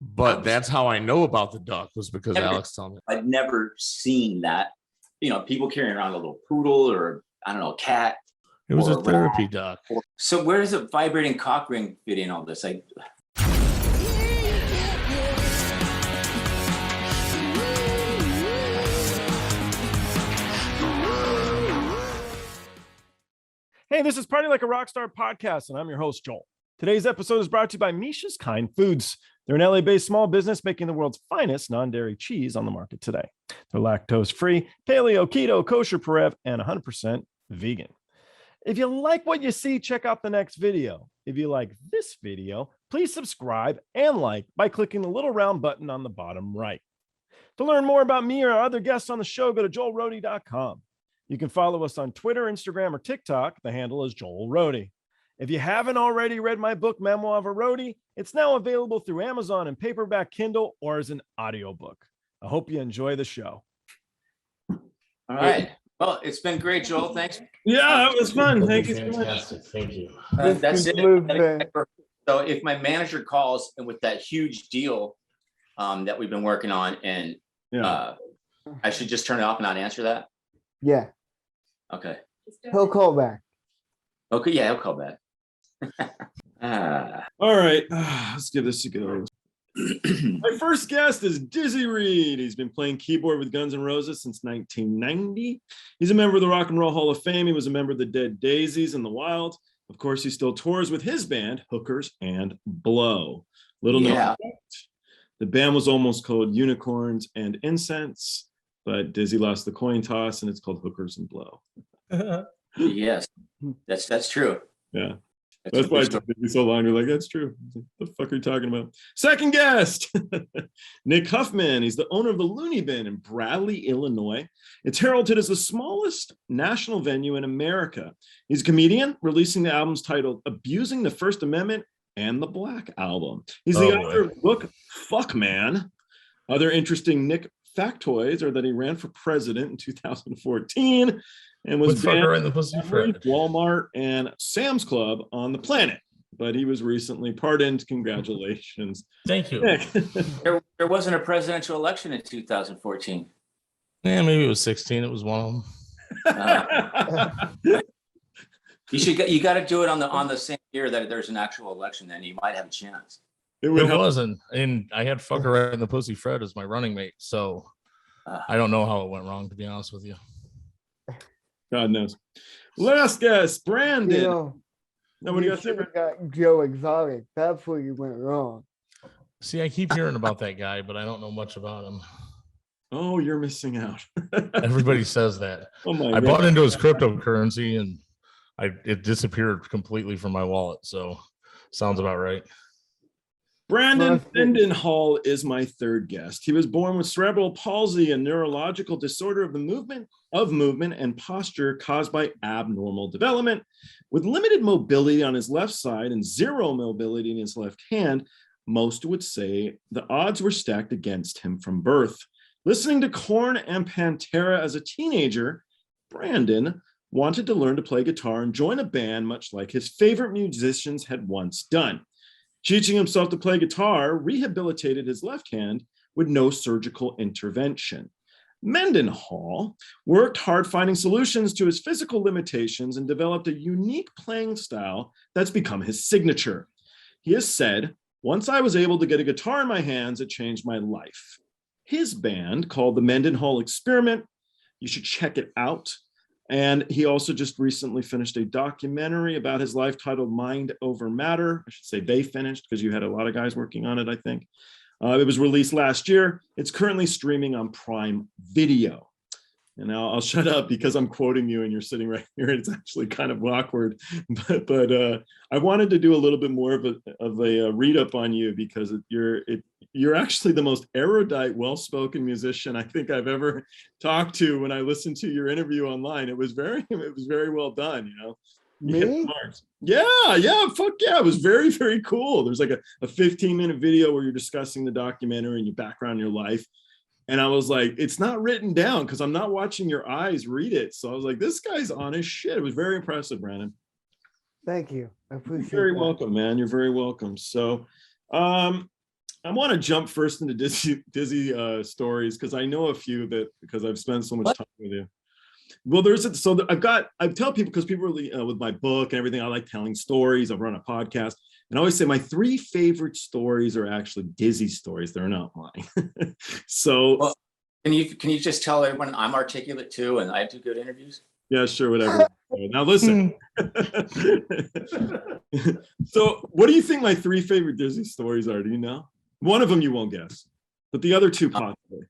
But that's how I know about the duck, was because Alex told me. I'd never seen that. People carrying around a little poodle or, I don't know, a cat. It was a therapy duck. So where does a vibrating cock ring fit in all this? Hey, this is Party Like a Rockstar podcast, and I'm your host, Joel. Today's episode is brought to you by Misha's Kind Foods. They're an LA-based small business making the world's finest non-dairy cheese on the market today. They're lactose-free, paleo, keto, kosher, Parev, and 100% vegan. If you like what you see, check out the next video. If you like this video, please subscribe and like by clicking the little round button on the bottom right. To learn more about me or our other guests on the show, go to joelrody.com. You can follow us on Twitter, Instagram, or TikTok. The handle is Joel Rohde. If you haven't already read my book, Memoir of a Roadie, it's now available through Amazon and paperback Kindle or as an audiobook. I hope you enjoy the show. All right. Well, it's been great, Joel. Thanks. Yeah, it was fun. Thank you so much. Thank you. That's it. So if my manager calls and with that huge deal that we've been working on, and I should just turn it off and not answer that? Yeah. Okay. He'll call back. Okay, yeah, he'll call back. All right, let's give this a go. My first guest is Dizzy Reed. He's been playing keyboard with Guns N' Roses since 1990. He's a member of the Rock and Roll Hall of Fame. He was a member of the Dead Daisies in the Wild. Of course, he still tours with his band, Hookers and Blow. Little known fact, the band was almost called Unicorns and Incense, but Dizzy lost the coin toss, and it's called Hookers and Blow. Yes, that's true. Yeah. That's why it took me so long. You're like, that's true. What the fuck are you talking about? Second guest, Nick Huffman. He's the owner of the Looney Bin in Bradley, Illinois. It's heralded as the smallest national venue in America. He's a comedian, releasing the albums titled Abusing the First Amendment and the Black Album. He's the author of the book Fuck Man. Other interesting Nick factoids are that he ran for president in 2014 and was banned in the Walmart and Sam's Club on the planet. But he was recently pardoned. Congratulations. Thank you. There wasn't a presidential election in 2014. Yeah, maybe it was 16. It was one of them. You got to do it on the same year that there's an actual election. Then you might have a chance. It wasn't, and I had Fucker Right in the Pussy Fred as my running mate, so I don't know how it went wrong, to be honest with you. God knows. Last guest, Brandon. Nobody got Joe Exotic. That's where you went wrong. See, I keep hearing about that guy, but I don't know much about him. Oh, you're missing out. Everybody says that. Oh my I bought into his cryptocurrency, and it disappeared completely from my wallet. So, sounds about right. Brandon Mendenhall is my third guest. He was born with cerebral palsy, a neurological disorder of the movement and posture caused by abnormal development. With limited mobility on his left side and zero mobility in his left hand, most would say the odds were stacked against him from birth. Listening to Korn and Pantera as a teenager, Brandon wanted to learn to play guitar and join a band, much like his favorite musicians had once done. Teaching himself to play guitar rehabilitated his left hand with no surgical intervention. Mendenhall worked hard finding solutions to his physical limitations and developed a unique playing style that's become his signature. He has said, "Once I was able to get a guitar in my hands, it changed my life." His band, called the Mendenhall Experiment, you should check it out. And he also just recently finished a documentary about his life titled Mind Over Matter. I should say they finished because you had a lot of guys working on it, I think. It was released last year. It's currently streaming on Prime Video. And I'll shut up because I'm quoting you and you're sitting right here. It's actually kind of awkward, but I wanted to do a little bit more of a read up on you because you're actually the most erudite, well-spoken musician I think I've ever talked to. When I listened to your interview online, it was very well done. You know, Me? Yeah, fuck yeah, it was very, very cool. There's like a 15-minute video where you're discussing the documentary and your background, your life. And I was like, it's not written down because I'm not watching your eyes read it. So I was like, this guy's on his shit. It was very impressive, Brandon. Thank you. I appreciate it. You're very welcome, man. You're very welcome. So I want to jump first into dizzy stories because I know a few because I've spent so much time with you. Well, I tell people because people really with my book and everything, I like telling stories. I've run a podcast, and I always say my 3 favorite stories are actually dizzy stories. They're not mine. So, well, can you just tell everyone I'm articulate too, and I do good interviews? Yeah, sure, whatever. Now listen. So, what do you think my 3 favorite dizzy stories are? Do you know? One of them you won't guess, but the other 2 possibly.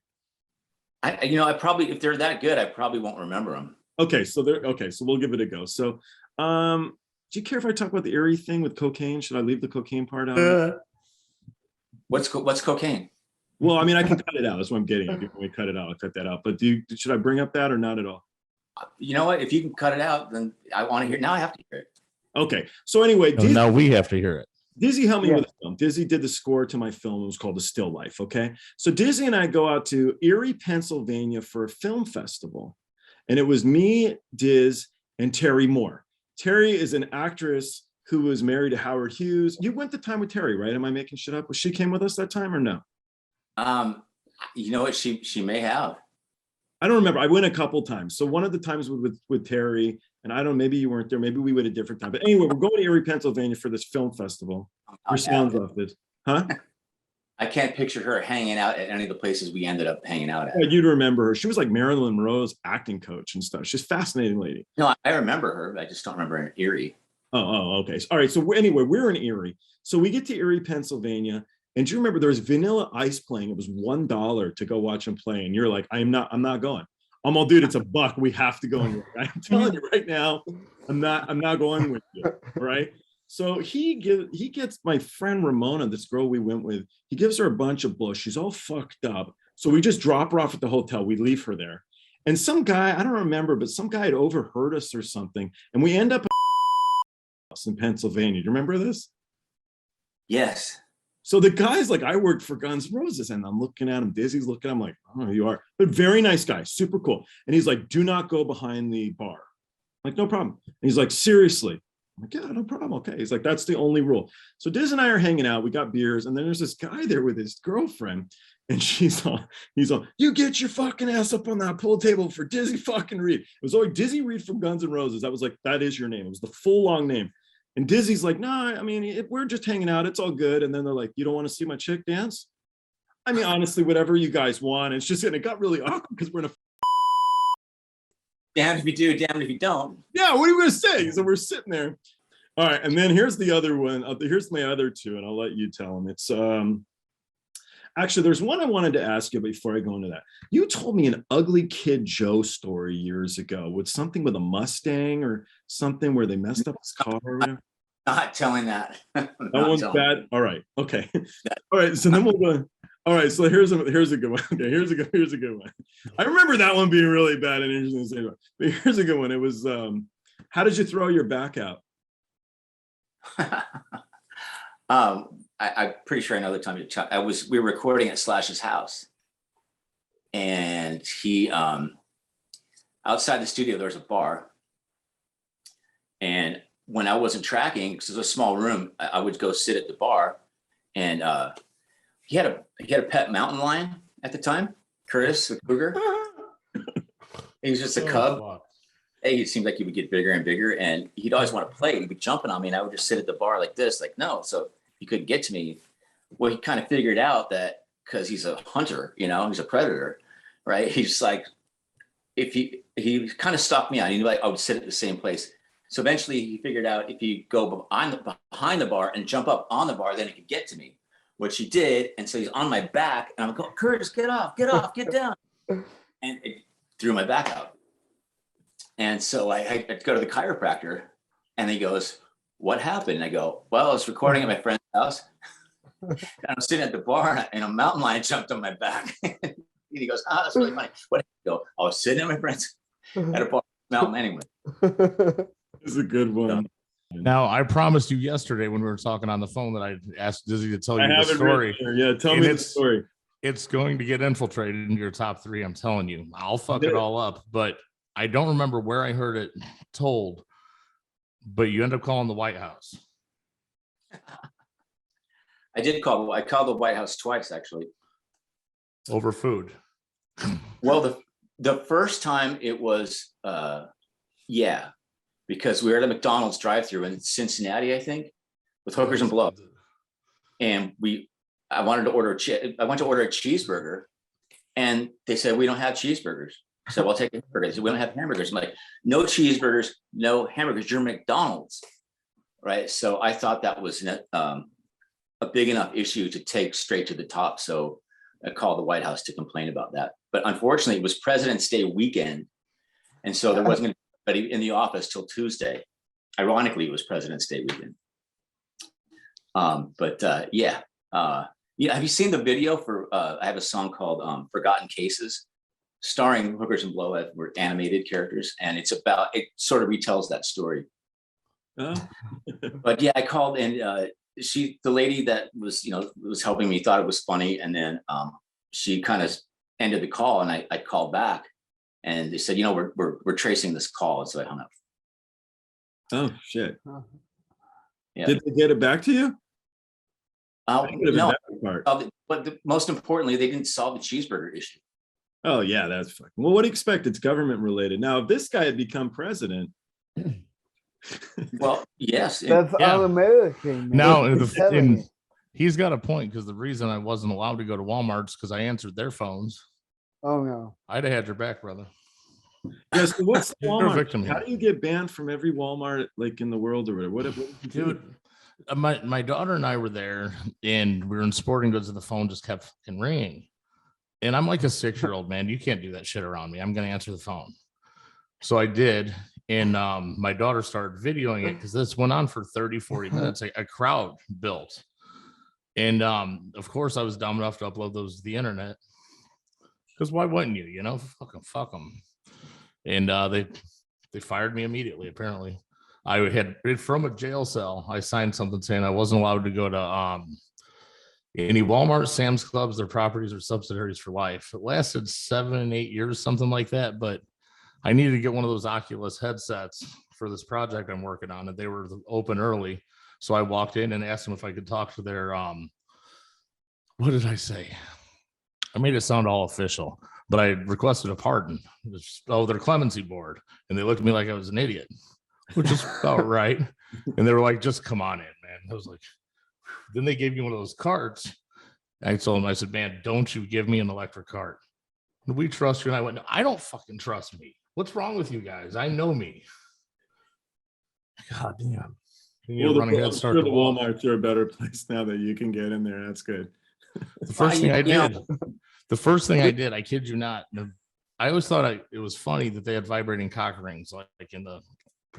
I probably, if they're that good, I probably won't remember them. Okay, so we'll give it a go. So, do you care if I talk about the Erie thing with cocaine? Should I leave the cocaine part out? What's cocaine? Well, I mean, I can cut it out. That's what I'm getting at. If you want me to cut it out, I'll cut that out. But should I bring up that or not at all? You know what? If you can cut it out, then I want to hear. Now I have to hear it. Okay. So anyway, now we have to hear it. Dizzy helped me with the film. Dizzy did the score to my film. It was called The Still Life. Okay. So Dizzy and I go out to Erie, Pennsylvania for a film festival. And it was me, Diz, and Terry Moore. Terry is an actress who was married to Howard Hughes. You went the time with Terry, right? Am I making shit up? Was she came with us that time or no? You know what? She may have. I don't remember. I went a couple times. So one of the times with Terry, and I don't know, maybe you weren't there. Maybe we went a different time. But anyway, we're going to Erie, Pennsylvania for this film festival. Your sound's off this. Huh? I can't picture her hanging out at any of the places we ended up hanging out at. Yeah, you'd remember her. She was like Marilyn Monroe's acting coach and stuff. She's a fascinating lady. No, I remember her. I just don't remember her in Erie. Oh, okay. All right. So anyway, we're in Erie. So we get to Erie, Pennsylvania. And do you remember there was Vanilla Ice playing? It was $1 to go watch him play. And you're like, I'm not going. I'm all, dude, it's $1. We have to go. And I'm telling you right now, I'm not going with you. Right. So he gets my friend Ramona, this girl we went with, he gives her a bunch of bush. She's all fucked up. So we just drop her off at the hotel. We leave her there. And some guy, I don't remember, but some guy had overheard us or something. And we end up in Pennsylvania. Do you remember this? Yes. So the guy's like, I worked for Guns N' Roses, and I'm looking at him. Dizzy's looking. I'm like, I don't know who you are, but very nice guy, super cool. And he's like, do not go behind the bar. I'm like, no problem. And he's like, seriously. I'm like, yeah, no problem. Okay. He's like, that's the only rule. So Diz and I are hanging out. We got beers, and then there's this guy there with his girlfriend, and he's all, you get your fucking ass up on that pool table for Dizzy fucking Reed. It was always Dizzy Reed from Guns N' Roses. That was like, that is your name. It was the full long name. And Dizzy's like, no, I mean, we're just hanging out. It's all good. And then they're like, you don't want to see my chick dance? I mean, honestly, whatever you guys want. It's just, and it got really awkward because we're in a. Damned if you do, damned if you don't. Yeah, what are you going to say? So we're sitting there. All right. And then here's the other one. Here's my other 2, and I'll let you tell them. It's, actually, there's one I wanted to ask you before I go into that. You told me an Ugly Kid Joe story years ago with something with a Mustang or something where they messed up his car. Not telling that. That one's bad. All right. Okay. All right. So then we'll go. All right. So here's a good one. Okay. Here's a good one. I remember that one being really bad and interesting to say. But here's a good one. It was, how did you throw your back out? I'm pretty sure I know the time we were recording at Slash's house, and he outside the studio there's a bar, and when I wasn't tracking, because it was a small room, I would go sit at the bar, and he had a pet mountain lion at the time, Curtis the cougar. He was just a cub. Hey, it seemed like he would get bigger and bigger, and he'd always want to play. He'd be jumping on me, and I would just sit at the bar like this, like no. So he couldn't get to me. Well, he kind of figured out that because he's a hunter, he's a predator, right? He's like, if he kind of stalked me out. He knew I would sit at the same place. So eventually he figured out if you go behind the bar and jump up on the bar, then he could get to me, which he did. And so he's on my back, and I'm going, Curtis, get off, get down. And it threw my back out. And so I go to the chiropractor, and he goes, what happened? And I go, well, I was recording at my friend's house. And I'm sitting at the bar, and a mountain lion jumped on my back. And he goes, that's really funny. What did I go? I was sitting at my friend's at a bar mountain anyway. It's a good one. Now, I promised you yesterday when we were talking on the phone that I asked Dizzy to tell you the story. Yeah, tell me the story. It's going to get infiltrated into your top 3. I'm telling you. I'll fuck it all up, but I don't remember where I heard it told. But you end up calling the White House. I did call. I called the White House twice, actually. Over food. Well, the first time it was, yeah, because we were at a McDonald's drive-thru in Cincinnati, I think, with hookers and blow. And I wanted to order I went to order a cheeseburger, and they said, we don't have cheeseburgers. I said, well, I'll take a hamburger. They said, we don't have hamburgers. I'm like, no cheeseburgers, no hamburgers. You're McDonald's, right? So I thought that was a big enough issue to take straight to the top. So I called the White House to complain about that. But unfortunately, it was President's Day weekend. And so there wasn't going to be anybody in the office till Tuesday. Ironically, it was President's Day weekend. Yeah. Have you seen the video for, I have a song called Forgotten Cases, starring hookers and blow were animated characters. And it sort of retells that story. But yeah, I called, and the lady that was helping me thought it was funny. And then she kind of ended the call, and I called back, and they said, we're tracing this call. And so I hung up. Oh shit. Yeah. Did they get it back to you? No, but most importantly, they didn't solve the cheeseburger issue. Oh yeah, that's fucking. Well, what do you expect? It's government related. Now, if this guy had become president. Well, yes. That's un-American. Now, he's got a point, because the reason I wasn't allowed to go to Walmart's because I answered their phones. Oh no. I'd have had your back, brother. Yeah, so what's Walmart? Victim How do you get banned from every Walmart like in the world or whatever? Dude, my daughter and I were there, and we were in sporting goods, and the phone just kept fucking ringing. And I'm like a 6-year-old, man. You can't do that shit around me. I'm going to answer the phone. So I did. And my daughter started videoing it, because this went on for 30, 40 minutes. A crowd built. And of course, I was dumb enough to upload those to the internet. Because why wouldn't you? Fuck them. And they fired me immediately, apparently. I had, from a jail cell, I signed something saying I wasn't allowed to go to any Walmart, Sam's Clubs, their properties or subsidiaries for life. It lasted 7, 8 years, something like that. But I needed to get one of those Oculus headsets for this project I'm working on, and they were open early. So I walked in and asked them if I could talk to their, what did I say? I made it sound all official, but I requested a pardon. Their clemency board. And they looked at me like I was an idiot, which is about right. And they were like, just come on in, man. I was like, then they gave me one of those carts. I told them, I said, man, don't you give me an electric cart. We trust you. And I went, I don't fucking trust me. What's wrong with you guys? I know me. God damn. Well, the Walmarts are a better place now that you can get in there. That's good. The first thing I did, I kid you not, I always thought it was funny that they had vibrating cock rings like in the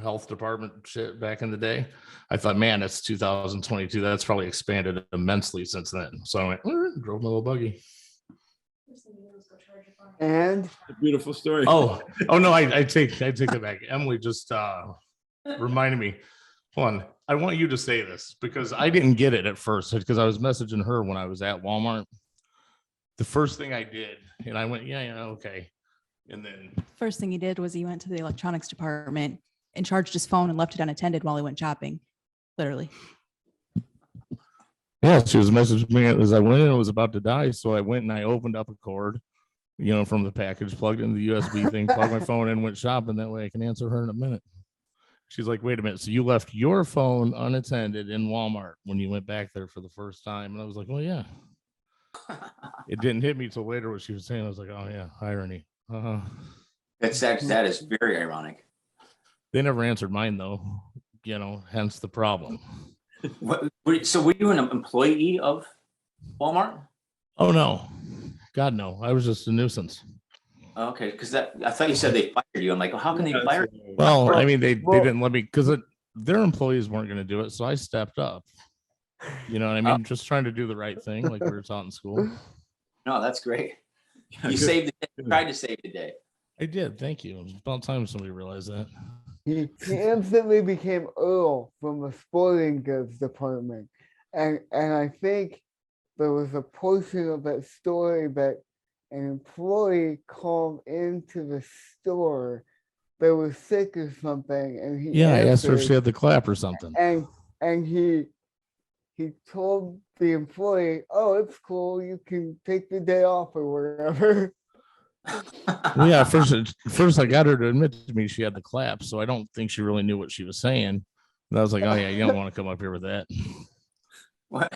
health department shit back in the day. I thought, man, it's 2022. That's probably expanded immensely since then. So I went, drove my little buggy. And a beautiful story. Oh no, I take it back. Emily just reminded me. Hold on, I want you to say this because I didn't get it at first because I was messaging her when I was at Walmart. The first thing I did, and I went, yeah, okay. And then first thing he did was he went to the electronics department and charged his phone and left it unattended while he went shopping. Literally. Yeah, she was messaging me as I went in and was about to die. So I went and I opened up a cord, from the package, plugged in the USB thing, plugged my phone in, went shopping. That way I can answer her in a minute. She's like, wait a minute. So you left your phone unattended in Walmart when you went back there for the first time? And I was like, well, yeah. It didn't hit me till later what she was saying. I was like, oh, yeah, irony. That is very ironic. They never answered mine, though, hence the problem. So were you an employee of Walmart? Oh, no. God, no. I was just a nuisance. Okay, because I thought you said they fired you. I'm like, well, how can they fire you? Well, I mean, they didn't let me because their employees weren't going to do it. So I stepped up. You know what I mean? Just trying to do the right thing like we were taught in school. No, that's great. You saved the day. You tried to save the day. I did. Thank you. It's about time somebody realized that. He instantly became Earl from the sporting goods department. And I think there was a portion of that story that an employee called into the store that was sick or something. And he I asked her if she had the clap or something. And he he told the employee, "Oh, it's cool. You can take the day off or whatever." Well, yeah, first I got her to admit to me she had the clap, so I don't think she really knew what she was saying. And I was like, oh yeah, you don't want to come up here with that. What?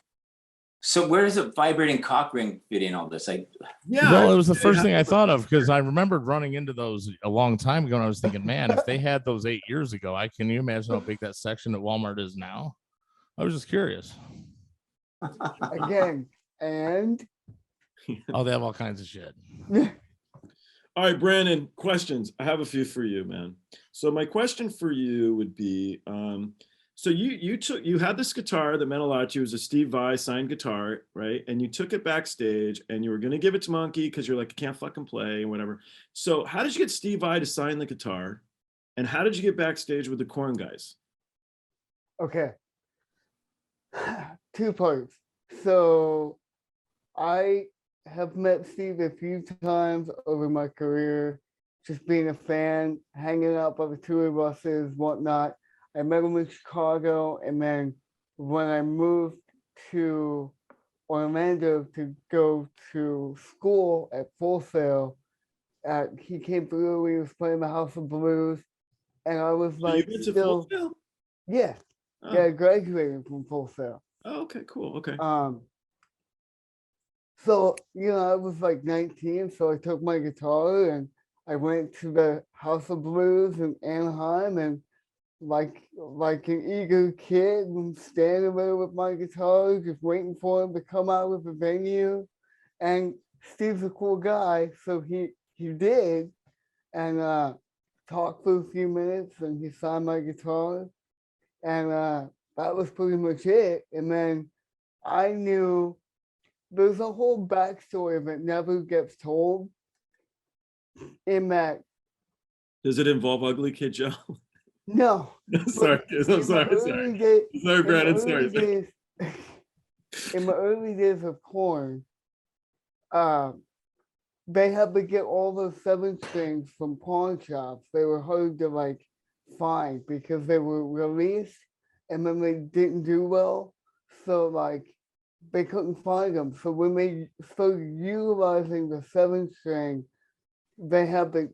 So where does a vibrating cock ring fit in all this? Like, Yeah. Well, it was the first thing I thought of because I remembered running into those a long time ago, and I was thinking, man, if they had those 8 years ago, can you imagine how big that section at Walmart is now? I was just curious. Again, and Oh, they have all kinds of shit. All right, Brandon, questions. I have a few for you, man. So my question for you would be, so you had this guitar that meant a lot to you. It was a Steve Vai signed guitar, right? And you took it backstage and you were going to give it to Monkey because you're like, I can't fucking play and whatever. So how did you get Steve Vai to sign the guitar? And how did you get backstage with the Korn guys? okay, 2 parts. So I have met Steve a few times over my career, just being a fan, hanging out by the tour buses, whatnot. I met him in Chicago, and then when I moved to Orlando to go to school at Full Sail, he came through. He was playing the House of Blues, and I was So like, you went to still, Full Sail? yeah, Oh. yeah, I graduated from Full Sail. Oh, okay, cool. Okay. So, I was like 19, so I took my guitar and I went to the House of Blues in Anaheim, and like an eager kid, I'm standing there with my guitar, just waiting for him to come out of the venue. And Steve's a cool guy, so he did, and talked for a few minutes, and he signed my guitar, and that was pretty much it. And then I knew there's a whole backstory that never gets told in that. Does it involve Ugly Kid Joe? No. Sorry, I'm sorry. Sorry, Brandon. Sorry. In the early days of Korn, they had to get all those 7 strings from pawn shops. They were hard to find because they were released and then they didn't do well. So they couldn't find them. So when they started utilizing the 7-string, they had to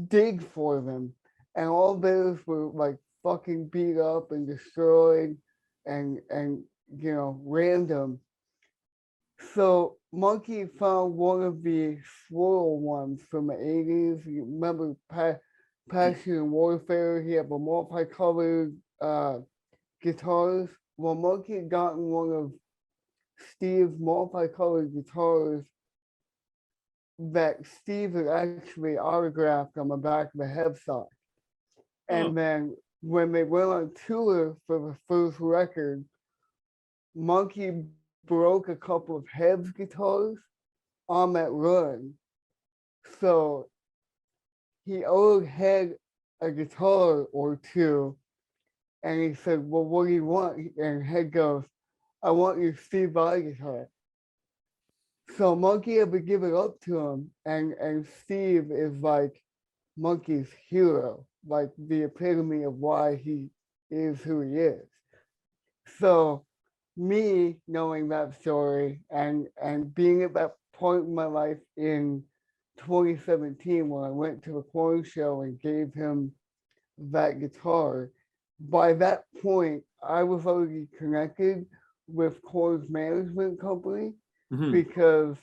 dig for them. And all those were fucking beat up and destroyed and random. So Monkey found one of the swirl ones from the 80s. You remember Passion and Warfare? He had the multicolored guitars. Well, Monkey had gotten one of Steve's multicolored guitars that Steve had actually autographed on the back of the headstock. And then when they went on tour for the first record, Monkey broke a couple of Heads guitars on that run. So he owed Head a guitar or two. And he said, well, what do you want? And Head goes, I want your Steve Vai guitar. So Monkey had to give it up to him. And Steve is Monkey's hero, the epitome of why he is who he is. So me knowing that story and being at that point in my life in 2017 when I went to a Korn show and gave him that guitar, by that point I was already connected with Korn's management company because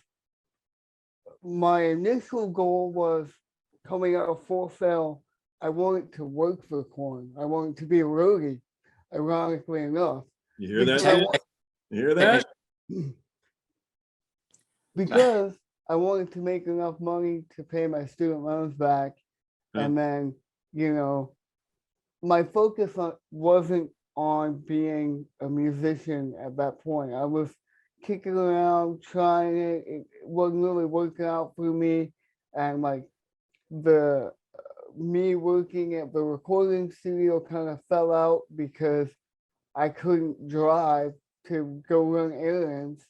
my initial goal was coming out of Full Sail. I wanted to work for Korn. I wanted to be a roadie, ironically enough. You hear that? You hear that? Because I wanted to make enough money to pay my student loans back. And then, my focus wasn't on being a musician at that point. I was kicking around, trying it. It wasn't really working out for me. And me working at the recording studio kind of fell out because I couldn't drive to go run errands.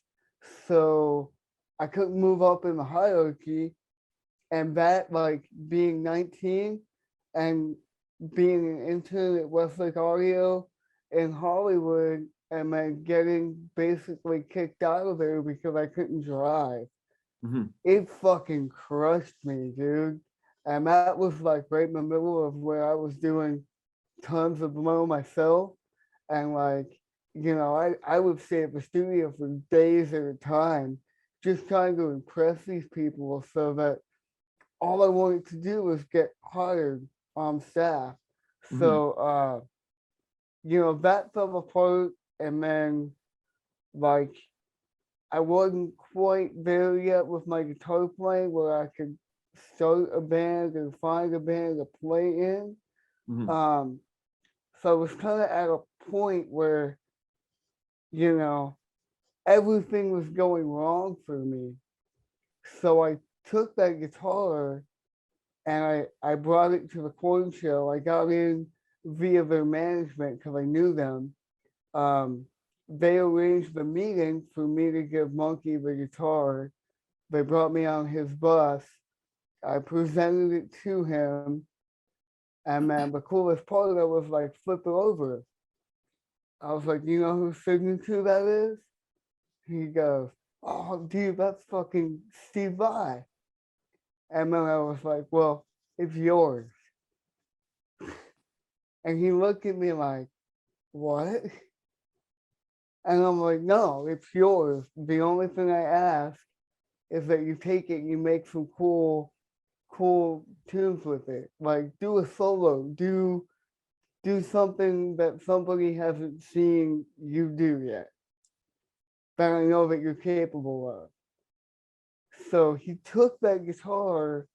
So I couldn't move up in the hierarchy. And that, being 19 and being an intern at Westlake Audio in Hollywood and then getting basically kicked out of there because I couldn't drive. Mhm. It fucking crushed me, dude. And that was like right in the middle of where I was doing tons of blow myself. And like, you know, I would stay at the studio for days at a time, just trying to impress these people so that all I wanted to do was get hired on staff. So, you know, that fell apart. And then, like, I wasn't quite there yet with my guitar playing where I could start a band and find a band to play in. Mhm. So I was kind of at a point where, you know, everything was going wrong for me. So I took that guitar and I brought it to the Korn show. I got in via their management because I knew them. They arranged the meeting for me to give Monkey the guitar. They brought me on his bus. I presented it to him. And man, the coolest part of it was like, flip it over. I was like, you know whose signature that is? He goes, oh, dude, that's fucking Steve Vai. And then I was like, well, it's yours. And he looked at me like, what? And I'm like, no, it's yours. The only thing I ask is that you take it and you make some cool tunes with it. Like do a solo, do something that somebody hasn't seen you do yet, that I know that you're capable of. So he took that guitar,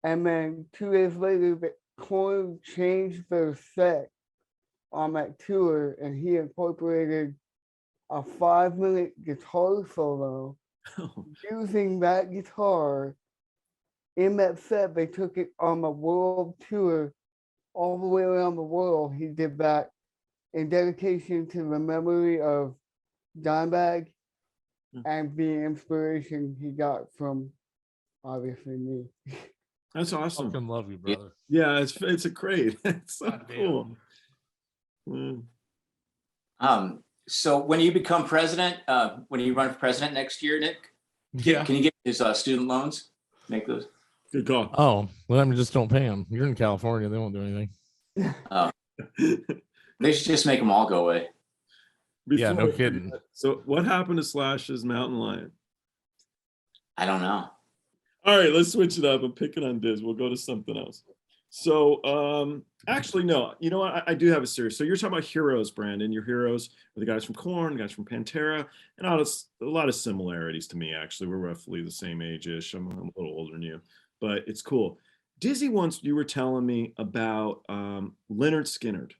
and then 2 days later, the Korn changed their set on that tour, and he incorporated a 5-minute guitar solo using that guitar in that set. They took it on the world tour all the way around the world. He did that in dedication to the memory of Dimebag and the inspiration he got from obviously me. That's awesome. Fucking love you, brother. Yeah, it's a great. It's so God damn. cool. So when you become president, when you run for president next year, Nick, Yeah. can you get his student loans? Make those. Good call. Oh, well, I mean, just don't pay them. You're in California; they won't do anything. They should just make them all go away. Yeah, no Before- kidding. So what happened to Slash's Mountain Lion? I don't know. All right, let's switch it up. I'm picking on Diz. We'll go to something else. So actually, no, you know what? I do have a series. So you're talking about heroes, Brandon. Your heroes are the guys from Korn, the guys from Pantera, and a lot of similarities to me, actually. We're roughly the same age-ish. I'm a little older than you, but it's cool. Dizzy, once you were telling me about Lynryd Skynrd,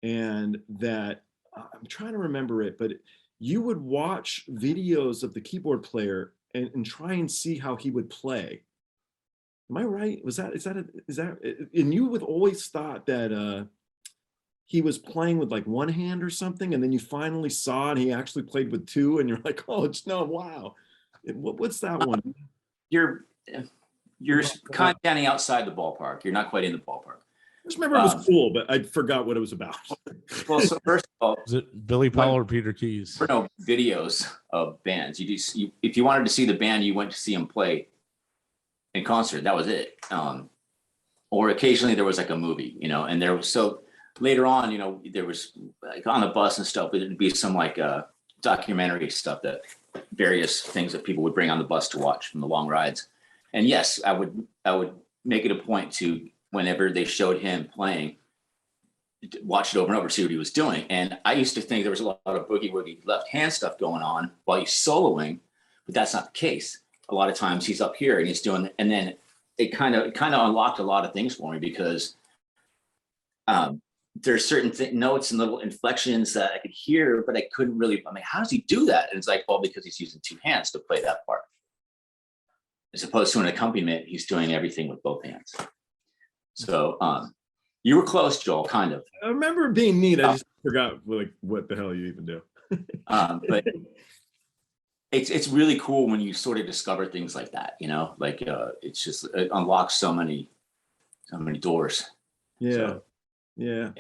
and that I'm trying to remember it, but you would watch videos of the keyboard player and try and see how he would play. Am I right? Is that, and you would always thought that he was playing with like one hand or something, and then you finally saw and he actually played with two, and you're like, oh, it's no, wow. What's that one? You're kind of standing outside the ballpark. You're not quite in the ballpark. I just remember it was cool, but I forgot what it was about. Well, so first of all, Is it Billy Powell or Peter Keys? there were no videos of bands. If you wanted to see the band, you went to see them play in concert. That was it. Or occasionally there was like a movie, and there was, so later on, there was like on the bus and stuff, it'd be some like documentary stuff, that various things that people would bring on the bus to watch from the long rides. And yes, I would make it a point to, whenever they showed him playing, watch it over and over, see what he was doing. And I used to think there was a lot of boogie woogie left hand stuff going on while he's soloing, but that's not the case. A lot of times he's up here and he's doing, and then it kind of unlocked a lot of things for me, because there's certain notes and little inflections that I could hear, but I couldn't really, how does he do that? And it's like, well, because he's using two hands to play that part. As opposed to an accompaniment, he's doing everything with both hands. So you were close, Joel, kind of. I remember it being neat. I just forgot like what the hell you even do. But it's really cool when you sort of discover things like that, like it's just, it unlocks so many doors. Yeah. So, Yeah.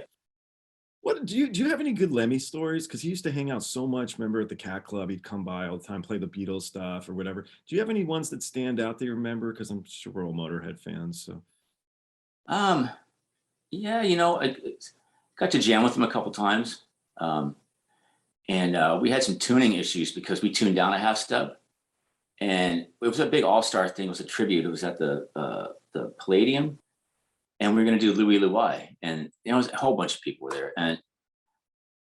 What do you have any good Lemmy stories? Because he used to hang out so much. Remember at the Cat Club, he'd come by all the time, play the Beatles stuff or whatever. Do you have any ones that stand out that you remember? Because I'm sure we're all Motorhead fans. So Yeah, I got to jam with him a couple times. And we had some tuning issues because we tuned down a half step. And it was a big all-star thing. It was a tribute. It was at the Palladium. And we were going to do Louie Louie. And it was a whole bunch of people were there. And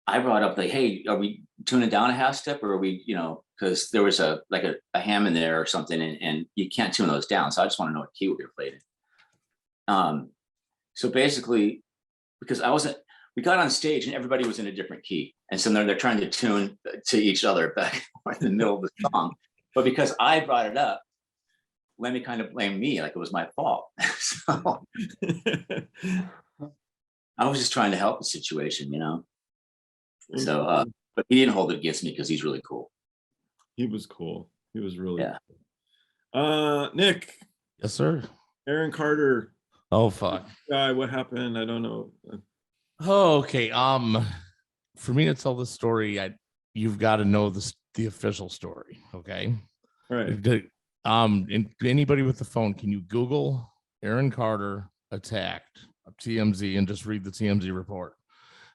I brought up like, hey, are we tuning down a half step or are we, because there was a ham in there or something and you can't tune those down. So I just want to know what key we were playing in. So basically, because we got on stage and everybody was in a different key. And so they're trying to tune to each other back in the middle of the song. But because I brought it up, Lemmy kind of blamed me like it was my fault. So I was just trying to help the situation, So, but he didn't hold it against me because he's really cool. He was cool. He was really cool. Nick. Yes, sir. Aaron Carter. Oh, fuck. Guy, what happened? I don't know. Oh, okay. For me to tell this story, you've got to know the official story. Okay. All right. And anybody with the phone, can you Google Aaron Carter attacked TMZ and just read the TMZ report?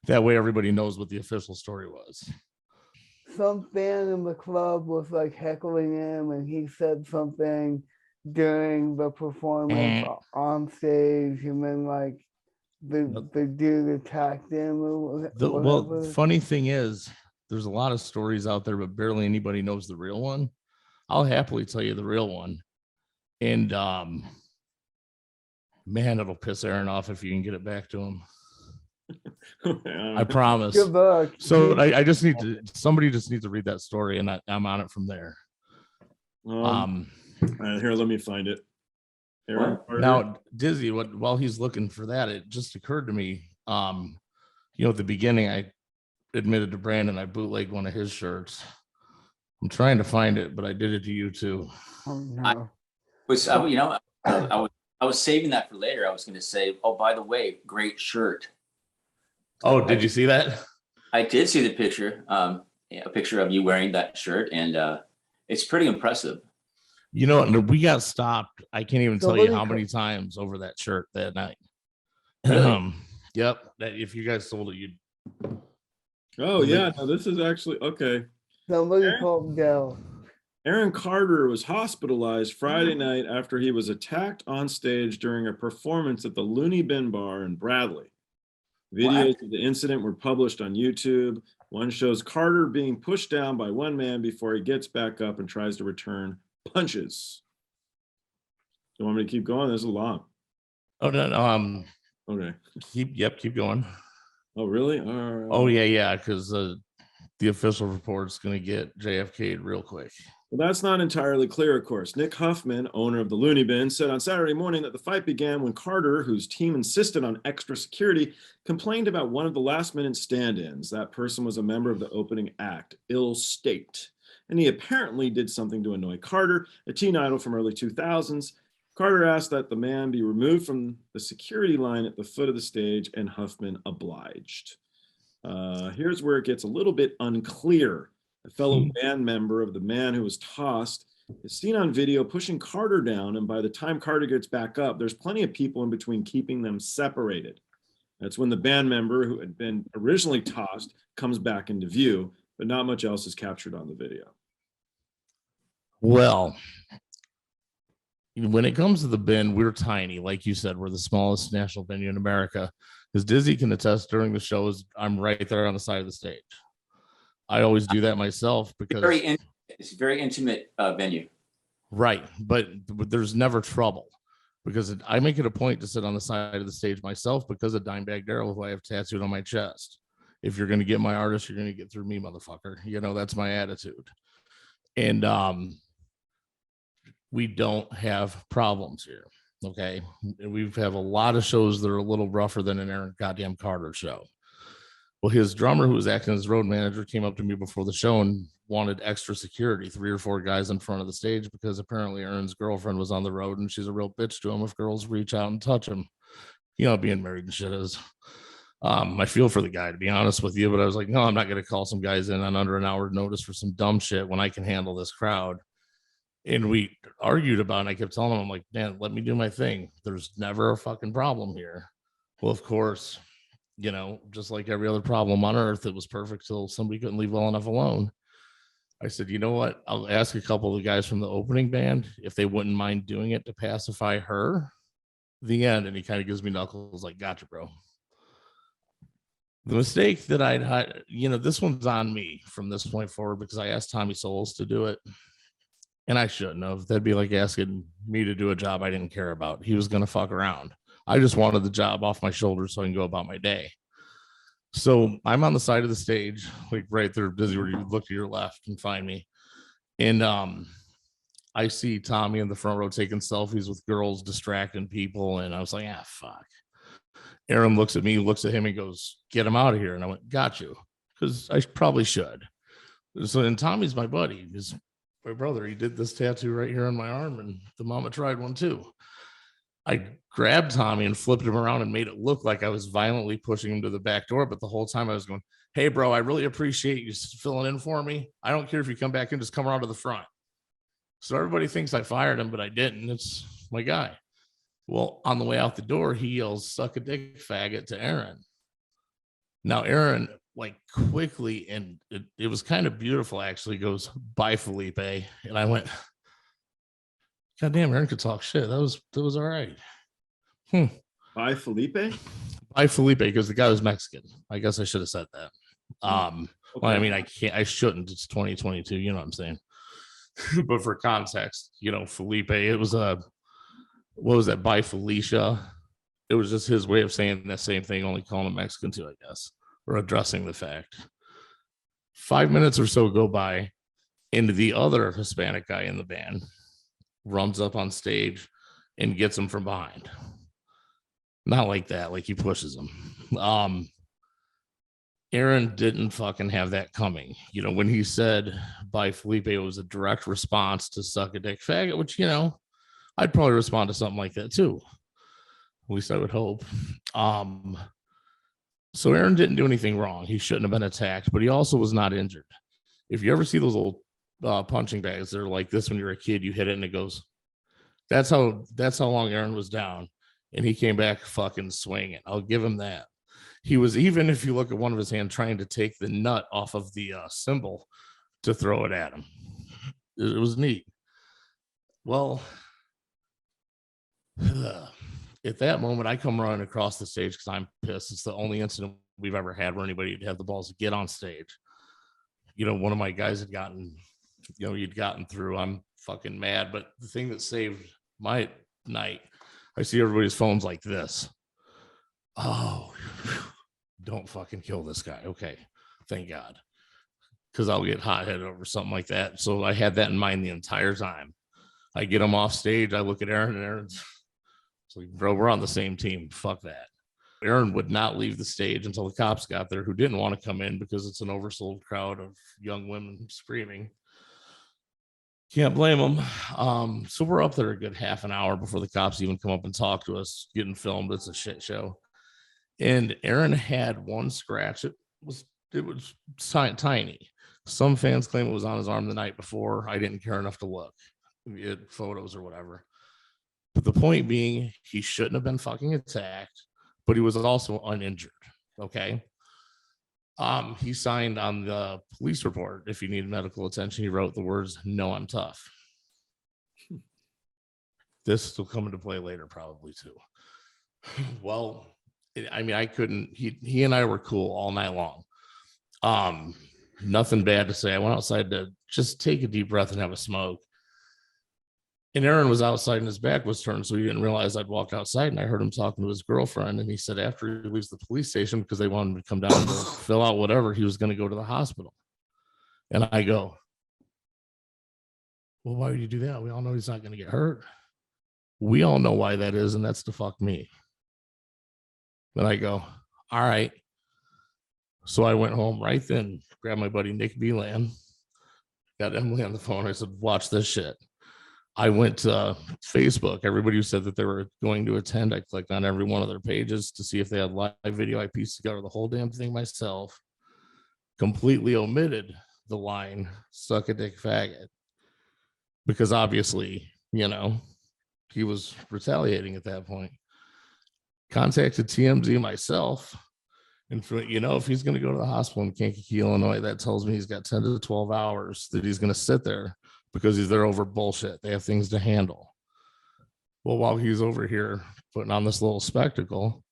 That way, everybody knows what the official story was. Some fan in the club was like heckling him, and he said something during the performance on stage, and then like the dude attacked him. Well, funny thing is, there's a lot of stories out there, but barely anybody knows the real one. I'll happily tell you the real one. And man, it'll piss Aaron off if you can get it back to him. I promise. Good luck. So somebody just needs to read that story, and I'm on it from there. Here, let me find it. Aaron Carter. Now, Dizzy, while he's looking for that, it just occurred to me, at the beginning, I admitted to Brandon I bootlegged one of his shirts. I'm trying to find it, but I did it to you too. Oh no. I was saving that for later. I was going to say, oh, by the way, great shirt. Oh, did you see that? I did see the picture, a picture of you wearing that shirt, and it's pretty impressive. We got stopped. I can't even tell you how many times over that shirt that night. Really? Yep. That if you guys sold it, you'd. Oh yeah, no, this is actually okay. Somebody called Dell. Aaron Carter was hospitalized Friday night after he was attacked on stage during a performance at the Looney Bin Bar in Bradley. Videos of the incident were published on YouTube. One shows Carter being pushed down by one man before he gets back up and tries to return punches. Do you want me to keep going? This is long. Oh no. Okay. Keep going. Oh really? All right. Oh yeah, because the official report's going to get JFK'd real quick. Well, that's not entirely clear, of course. Nick Huffman, owner of the Looney Bin, said on Saturday morning that the fight began when Carter, whose team insisted on extra security, complained about one of the last-minute stand-ins. That person was a member of the opening act, Ill State, and he apparently did something to annoy Carter, a teen idol from early 2000s. Carter asked that the man be removed from the security line at the foot of the stage, and Huffman obliged. Here's where it gets a little bit unclear. A fellow band member of the man who was tossed is seen on video pushing Carter down, and by the time Carter gets back up, there's plenty of people in between keeping them separated. That's when the band member who had been originally tossed comes back into view, but not much else is captured on the video. Well, when it comes to the bin, we're tiny. Like you said, we're the smallest national venue in America. As Dizzy can attest, during the shows, I'm right there on the side of the stage. I always do that myself because it's a very intimate venue. Right. But there's never trouble because I make it a point to sit on the side of the stage myself because of Dimebag Darrell, who I have tattooed on my chest. If you're going to get my artist, you're going to get through me, motherfucker. That's my attitude. And we don't have problems here. Okay. We have a lot of shows that are a little rougher than an Aaron goddamn Carter show. Well, his drummer, who was acting as road manager, came up to me before the show and wanted extra security, 3 or 4 guys in front of the stage, because apparently Aaron's girlfriend was on the road and she's a real bitch to him if girls reach out and touch him. Being married and shit is. I feel for the guy, to be honest with you, but I was like, no, I'm not going to call some guys in on under an hour notice for some dumb shit when I can handle this crowd. And we argued about it. And I kept telling him, I'm like, man, let me do my thing. There's never a fucking problem here. Well, of course, you know, just like every other problem on earth, it was perfect till somebody couldn't leave well enough alone. I said, you know what? I'll ask a couple of the guys from the opening band if they wouldn't mind doing it to pacify her. The end. And he kind of gives me knuckles like, gotcha, bro. The mistake that I'd had, you know, this one's on me from this point forward because I asked Tommy Solis to do it. And I shouldn't have. That'd be like asking me to do a job I didn't care about. He was going to fuck around. I just wanted the job off my shoulders so I can go about my day. So I'm on the side of the stage, like right there, busy where you look to your left and find me. And I see Tommy in the front row taking selfies with girls, distracting people. And I was like, ah, fuck. Aaron looks at me, looks at him and goes, get him out of here. And I went, got you. Because I probably should. So, and Tommy's my buddy. He's my brother. He did this tattoo right here on my arm. And the mama tried one too. I grabbed Tommy and flipped him around and made it look like I was violently pushing him to the back door. But the whole time I was going, hey, bro, I really appreciate you filling in for me. I don't care if you come back and just come around to the front. So everybody thinks I fired him, but I didn't. It's my guy. Well, on the way out the door, he yells, suck a dick, faggot, to Aaron. Now, Aaron, like quickly, and it was kind of beautiful, actually, goes, bye, Felipe. And I went, God damn, Aaron could talk shit. That was all right. Bye, Felipe? Bye, Felipe, because the guy was Mexican. I guess I should have said that. Okay. Well, I mean, I shouldn't. It's 2022. You know what I'm saying? But for context, you know, Felipe, it was what was that? Bye, Felicia. It was just his way of saying the same thing, only calling him Mexican too, I guess, or addressing the fact. 5 minutes or so go by, and the other Hispanic guy in the band runs up on stage and gets him from behind. Not like that, like he pushes him. Aaron didn't fucking have that coming. You know, when he said bye, Felipe, it was a direct response to suck a dick, faggot, which, you know, I'd probably respond to something like that too. At least I would hope. So Aaron didn't do anything wrong. He shouldn't have been attacked, but he also was not injured. If you ever see those old punching bags, they're like this when you're a kid, you hit it and it goes. That's how long Aaron was down, and he came back fucking swinging. I'll give him that. He was, even if you look at one of his hands, trying to take the nut off of the cymbal to throw it at him. It was neat. Well, at that moment, I come running across the stage because I'm pissed. It's the only incident we've ever had where anybody would have the balls to get on stage. You know, one of my guys had gotten, you know, he'd gotten through. I'm fucking mad. But the thing that saved my night, I see everybody's phones like this. Oh, don't fucking kill this guy. Okay. Thank God. Because I'll get hot-headed over something like that. So I had that in mind the entire time. I get him off stage. I look at Aaron, and Aaron's like, bro, we're on the same team. Fuck that. Aaron would not leave the stage until the cops got there, who didn't want to come in because it's an oversold crowd of young women screaming. Can't blame them. So we're up there a good half an hour before the cops even come up and talk to us, getting filmed. It's a shit show. And Aaron had one scratch. It was tiny. Some fans claim it was on his arm the night before. I didn't care enough to look at photos or whatever. But the point being, he shouldn't have been fucking attacked, but he was also uninjured. Okay. He signed on the police report. If he needed medical attention, he wrote the words, "No, I'm tough." This will come into play later, probably too. Well, I mean, I couldn't, he and I were cool all night long. Nothing bad to say. I went outside to just take a deep breath and have a smoke. And Aaron was outside and his back was turned, so he didn't realize I'd walked outside, and I heard him talking to his girlfriend. And he said after he leaves the police station, because they wanted him to come down to fill out whatever, he was going to go to the hospital. And I go, well, why would you do that? We all know he's not going to get hurt. We all know why that is, and that's to fuck me. And I go, all right. So I went home right then, grabbed my buddy Nick Beelan, got Emily on the phone. I said, watch this shit. I went to Facebook. Everybody who said that they were going to attend, I clicked on every one of their pages to see if they had live video. I pieced together the whole damn thing myself, completely omitted the line, suck a dick faggot, because obviously, you know, he was retaliating at that point. Contacted TMZ myself. And for, you know, if he's going to go to the hospital in Kankakee, Illinois, that tells me he's got 10 to 12 hours that he's going to sit there because he's there over bullshit. They have things to handle. Well, while he's over here putting on this little spectacle,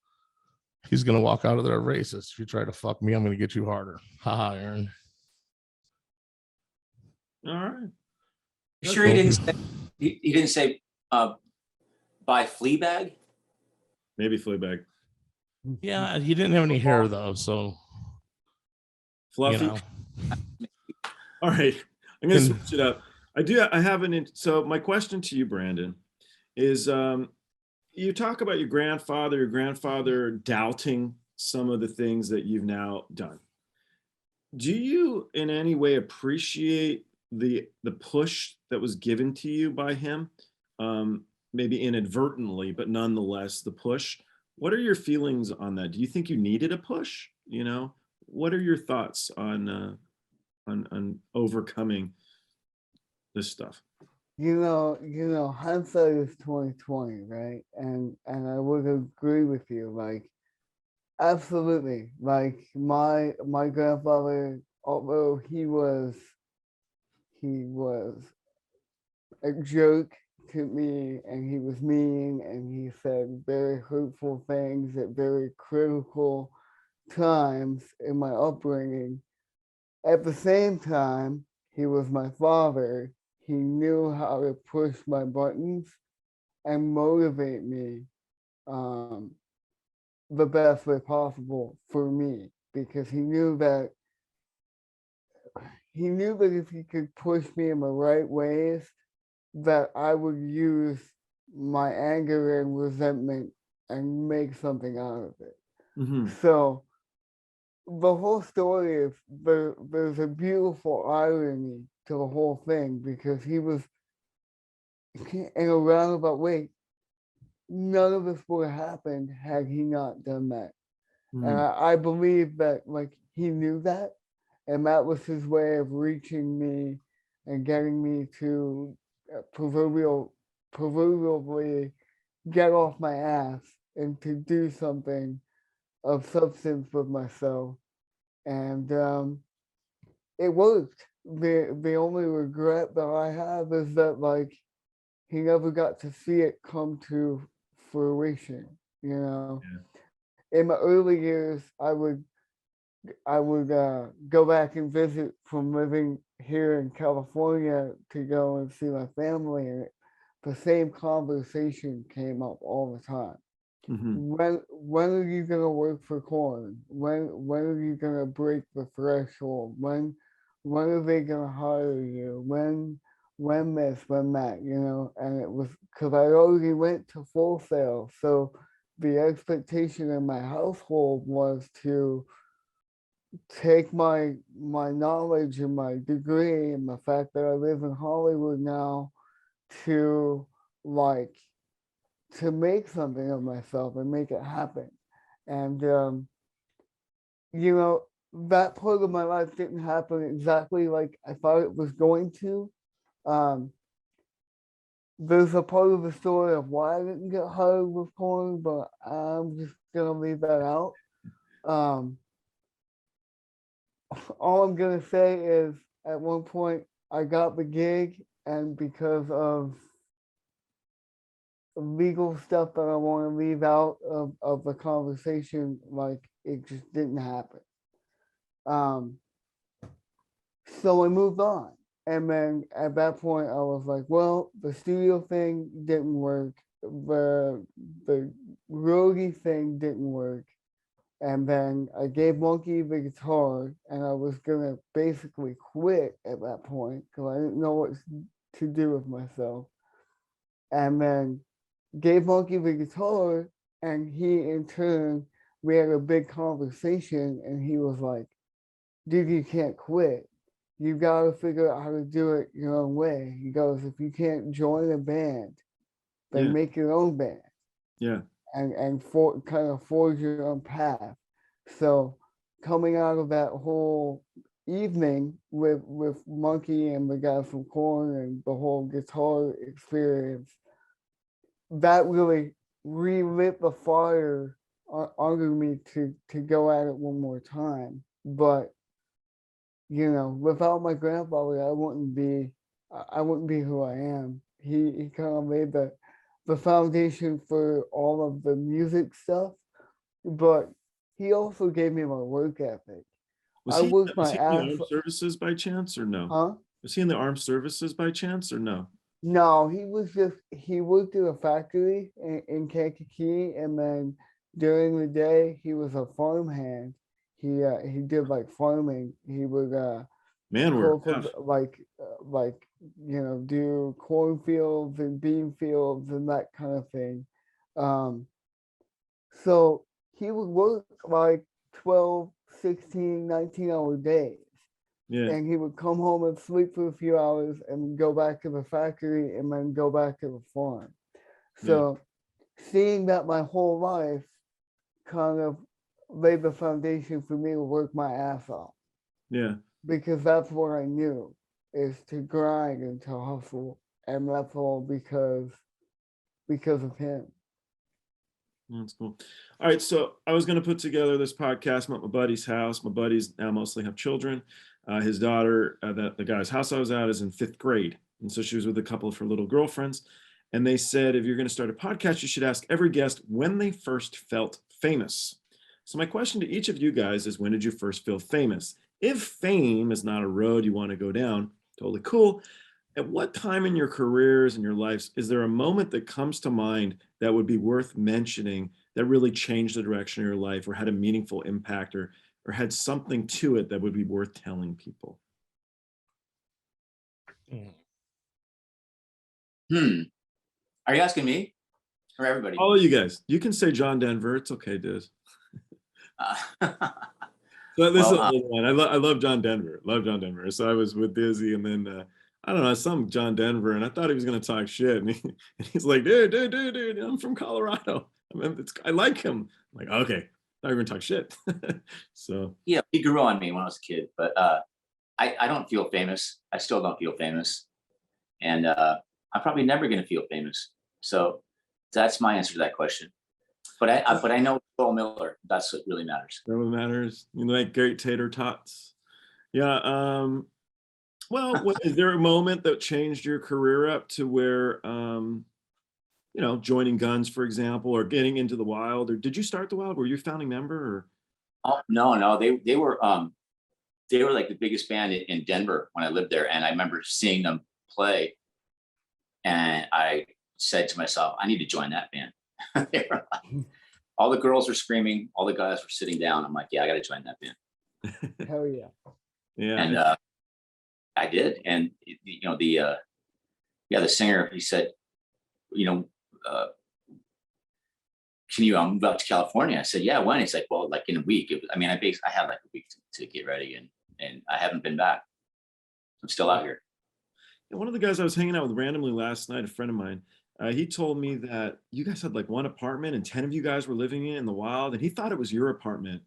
he's going to walk out of there racist. If you try to fuck me, I'm going to get you harder. Haha, Aaron. All right. You sure he didn't say, he didn't say buy Fleabag? Maybe Fleabag. Yeah, he didn't have any hair though, so Fluffy. you know. All right. I'm going to switch it up. I have so my question to you, Brandon, is you talk about your grandfather doubting some of the things that you've now done. Do you in any way appreciate the push that was given to you by him? Maybe inadvertently, but nonetheless, the push. What are your feelings on that? Do you think you needed a push? You know, what are your thoughts on overcoming this stuff? You know, hindsight is 2020, right? And I would agree with you. Like, absolutely. Like my grandfather, although he was a joke to me, and he was mean, and he said very hurtful things at very critical times in my upbringing. At the same time, he was my father. He knew how to push my buttons and motivate me the best way possible for me, because he knew that if he could push me in the right ways, that I would use my anger and resentment and make something out of it. Mm-hmm. So the whole story is there's a beautiful irony to the whole thing, because he was in a roundabout way. None of this would have happened had he not done that. Mm-hmm. And I believe that, like, he knew that, and that was his way of reaching me and getting me to proverbially get off my ass and to do something of substance with myself. And it worked. The only regret that I have is that, like, he never got to see it come to fruition, you know. Yeah. In my early years, I would go back and visit from living here in California to go and see my family, and the same conversation came up all the time. Mm-hmm. When are you gonna work for Korn? When are you gonna break the threshold? When are they gonna hire you? When this, when that, you know? And it was because I already went to Full Sail, so the expectation in my household was to take my knowledge and my degree and the fact that I live in Hollywood now to make something of myself and make it happen. And you know, that part of my life didn't happen exactly like I thought it was going to. There's a part of the story of why I didn't get hired with Korn, but I'm just gonna leave that out. All I'm gonna say is, at one point I got the gig, and because of legal stuff that I want to leave out of the conversation, like, it just didn't happen. So I moved on. And then at that point I was like, well, the studio thing didn't work. The roadie thing didn't work. And then I gave Monkey the guitar, and I was gonna basically quit at that point because I didn't know what to do with myself. And then gave Monkey the guitar, and he in turn, we had a big conversation, and he was like, dude, you can't quit. you got to figure out how to do it your own way. He goes, if you can't join a band, then Yeah. make your own band Yeah. and kind of forge your own path. So coming out of that whole evening with Monkey and the guys from Korn and the whole guitar experience, that really relit the fire under me to go at it one more time. But you know, without my grandfather, I wouldn't be who I am. He kind of made the foundation for all of the music stuff, but he also gave me my work ethic. Was I he, worked was my he in the ass. armed services by chance or no? Huh? Was he in the armed services by chance or no? No, he worked at a factory in Kankakee, and then during the day he was a farmhand. He did like farming. He would Manwork. go for like you know, do cornfields and bean fields and that kind of thing. So he would work like 12, 16, 19-hour days. Yeah. And he would come home and sleep for a few hours and go back to the factory and then go back to the farm. So seeing that my whole life kind of laid the foundation for me to work my ass off. Yeah. Because that's what I knew, is to grind and to hustle. And that's all because of him. That's cool. All right. So I was going to put together this podcast. I'm at my buddy's house. My buddies now mostly have children. His daughter, the guy's house I was at, is in 5th grade. And so she was with a couple of her little girlfriends. And they said, if you're going to start a podcast, you should ask every guest when they first felt famous. So my question to each of you guys is, when did you first feel famous? If fame is not a road you want to go down, totally cool. At what time in your careers and your lives is there a moment that comes to mind that would be worth mentioning that really changed the direction of your life or had a meaningful impact or had something to it that would be worth telling people? Are you asking me or everybody? All of you guys. You can say John Denver. It's okay, dude. So this is a little one. I love John Denver. Love John Denver. So I was with Dizzy, and then I don't know, some John Denver, and I thought he was gonna talk shit, and he's like, dude, I'm from Colorado. I like him. I'm like, okay, not even talk shit. So yeah, he grew on me when I was a kid, but I don't feel famous. I still don't feel famous, and I'm probably never gonna feel famous. So that's my answer to that question. But I know Joel Miller. That's what really matters. that what matters. You like great tater tots. Yeah. Well, is there a moment that changed your career up to where, you know, joining Guns, for example, or getting into the Wild, or did you start the Wild? Were you a founding member? Or? Oh no, they were like the biggest band in Denver when I lived there, and I remember seeing them play, and I said to myself, I need to join that band. They were like, all the girls were screaming, all the guys were sitting down. I'm like, yeah, I got to join that band. Hell yeah. Yeah. And I did. And you know, the singer, he said, you know, can you move out to California? I said, yeah, when? He's like, well, like in a week. I had like a week to get ready, and I haven't been back. I'm still out here. One of the guys I was hanging out with randomly last night, a friend of mine, he told me that you guys had like one apartment and 10 of you guys were living in the Wild, and he thought it was your apartment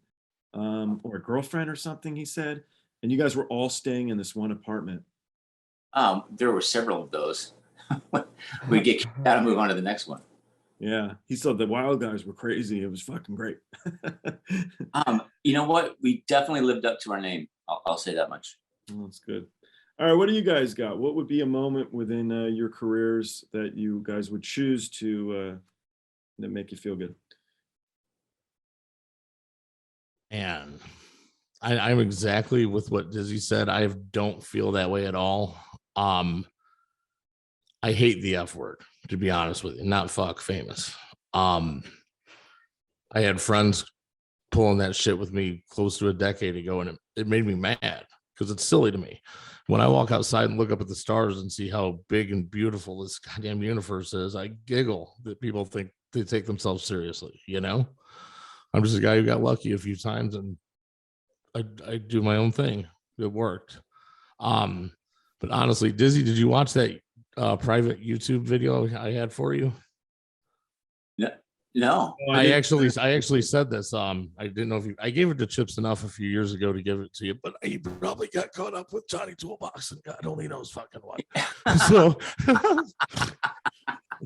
or a girlfriend or something, he said, and you guys were all staying in this one apartment. There were several of those. We get kicked out and move on to the next one. Yeah, he said the Wild guys were crazy. It was fucking great. You know what? We definitely lived up to our name. I'll say that much. Well, that's good. All right, what do you guys got? What would be a moment within your careers that you guys would choose to that make you feel good? And I'm exactly with what Dizzy said. I don't feel that way at all. I hate the F word, to be honest with you. Not fuck famous. I had friends pulling that shit with me close to a decade ago, and it made me mad because it's silly to me. When I walk outside and look up at the stars and see how big and beautiful this goddamn universe is, I giggle that people think they take themselves seriously. You know, I'm just a guy who got lucky a few times, and I do my own thing. It worked. But honestly, Dizzy, did you watch that private YouTube video I had for you? No. Oh, I didn't- actually said this. I didn't know if I gave it to Chipz E Nuff a few years ago to give it to you, but he probably got caught up with Johnny Toolbox and God only knows fucking what. So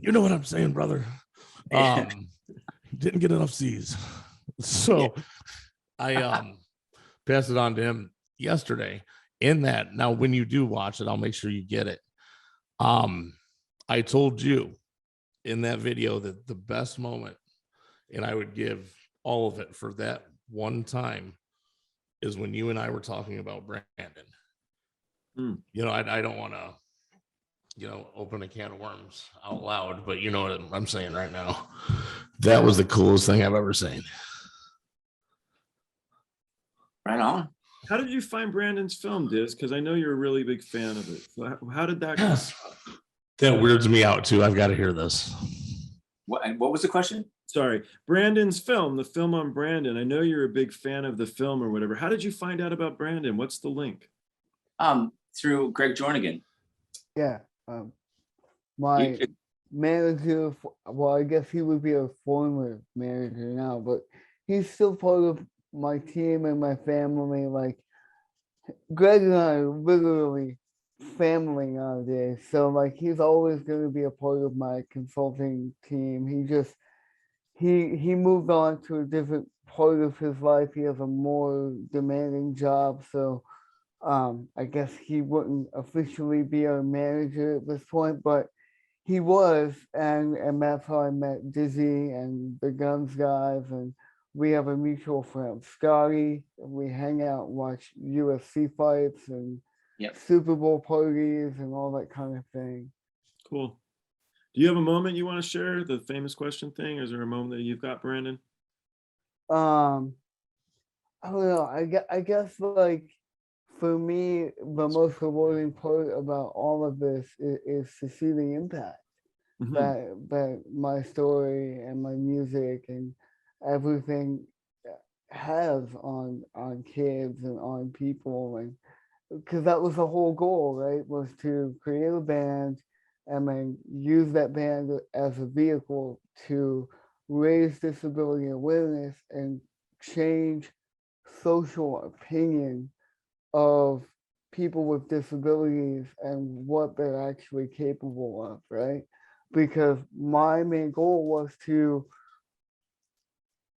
you know what I'm saying, brother. Didn't get enough C's. So I passed it on to him yesterday. In that, now when you do watch it, I'll make sure you get it. I told you in that video that the best moment, and I would give all of it for that one time, is when you and I were talking about Brandon. You know, I don't want to, you know, open a can of worms out loud, but you know what I'm saying right now. That was the coolest thing I've ever seen. Right on. How did you find Brandon's film, Diz? Because I know you're a really big fan of it. So how did that go? Yes. That weirds me out too. I've got to hear this. What was the question? Sorry, Brandon's film, the film on Brandon. I know you're a big fan of the film or whatever. How did you find out about Brandon? What's the link? Through Gregg Journigan. Yeah. My manager, well, I guess he would be a former manager now, but he's still part of my team and my family. Like, Greg and I are literally family nowadays. So, like, he's always going to be a part of my consulting team. He moved on to a different part of his life. He has a more demanding job. So, I guess he wouldn't officially be our manager at this point, but he was, and that's how I met Dizzy and the Guns guys, and we have a mutual friend, Scotty. We hang out and watch UFC fights and Super Bowl parties and all that kind of thing. Cool. Do you have a moment you want to share, the famous question thing? Is there a moment that you've got, Brandon? I don't know. I guess like for me, the most rewarding part about all of this is to see the impact that my story and my music and everything has on kids and on people, and because that was the whole goal, right? Was to create a band and then use that band as a vehicle to raise disability awareness and change social opinion of people with disabilities and what they're actually capable of, right? Because my main goal was to,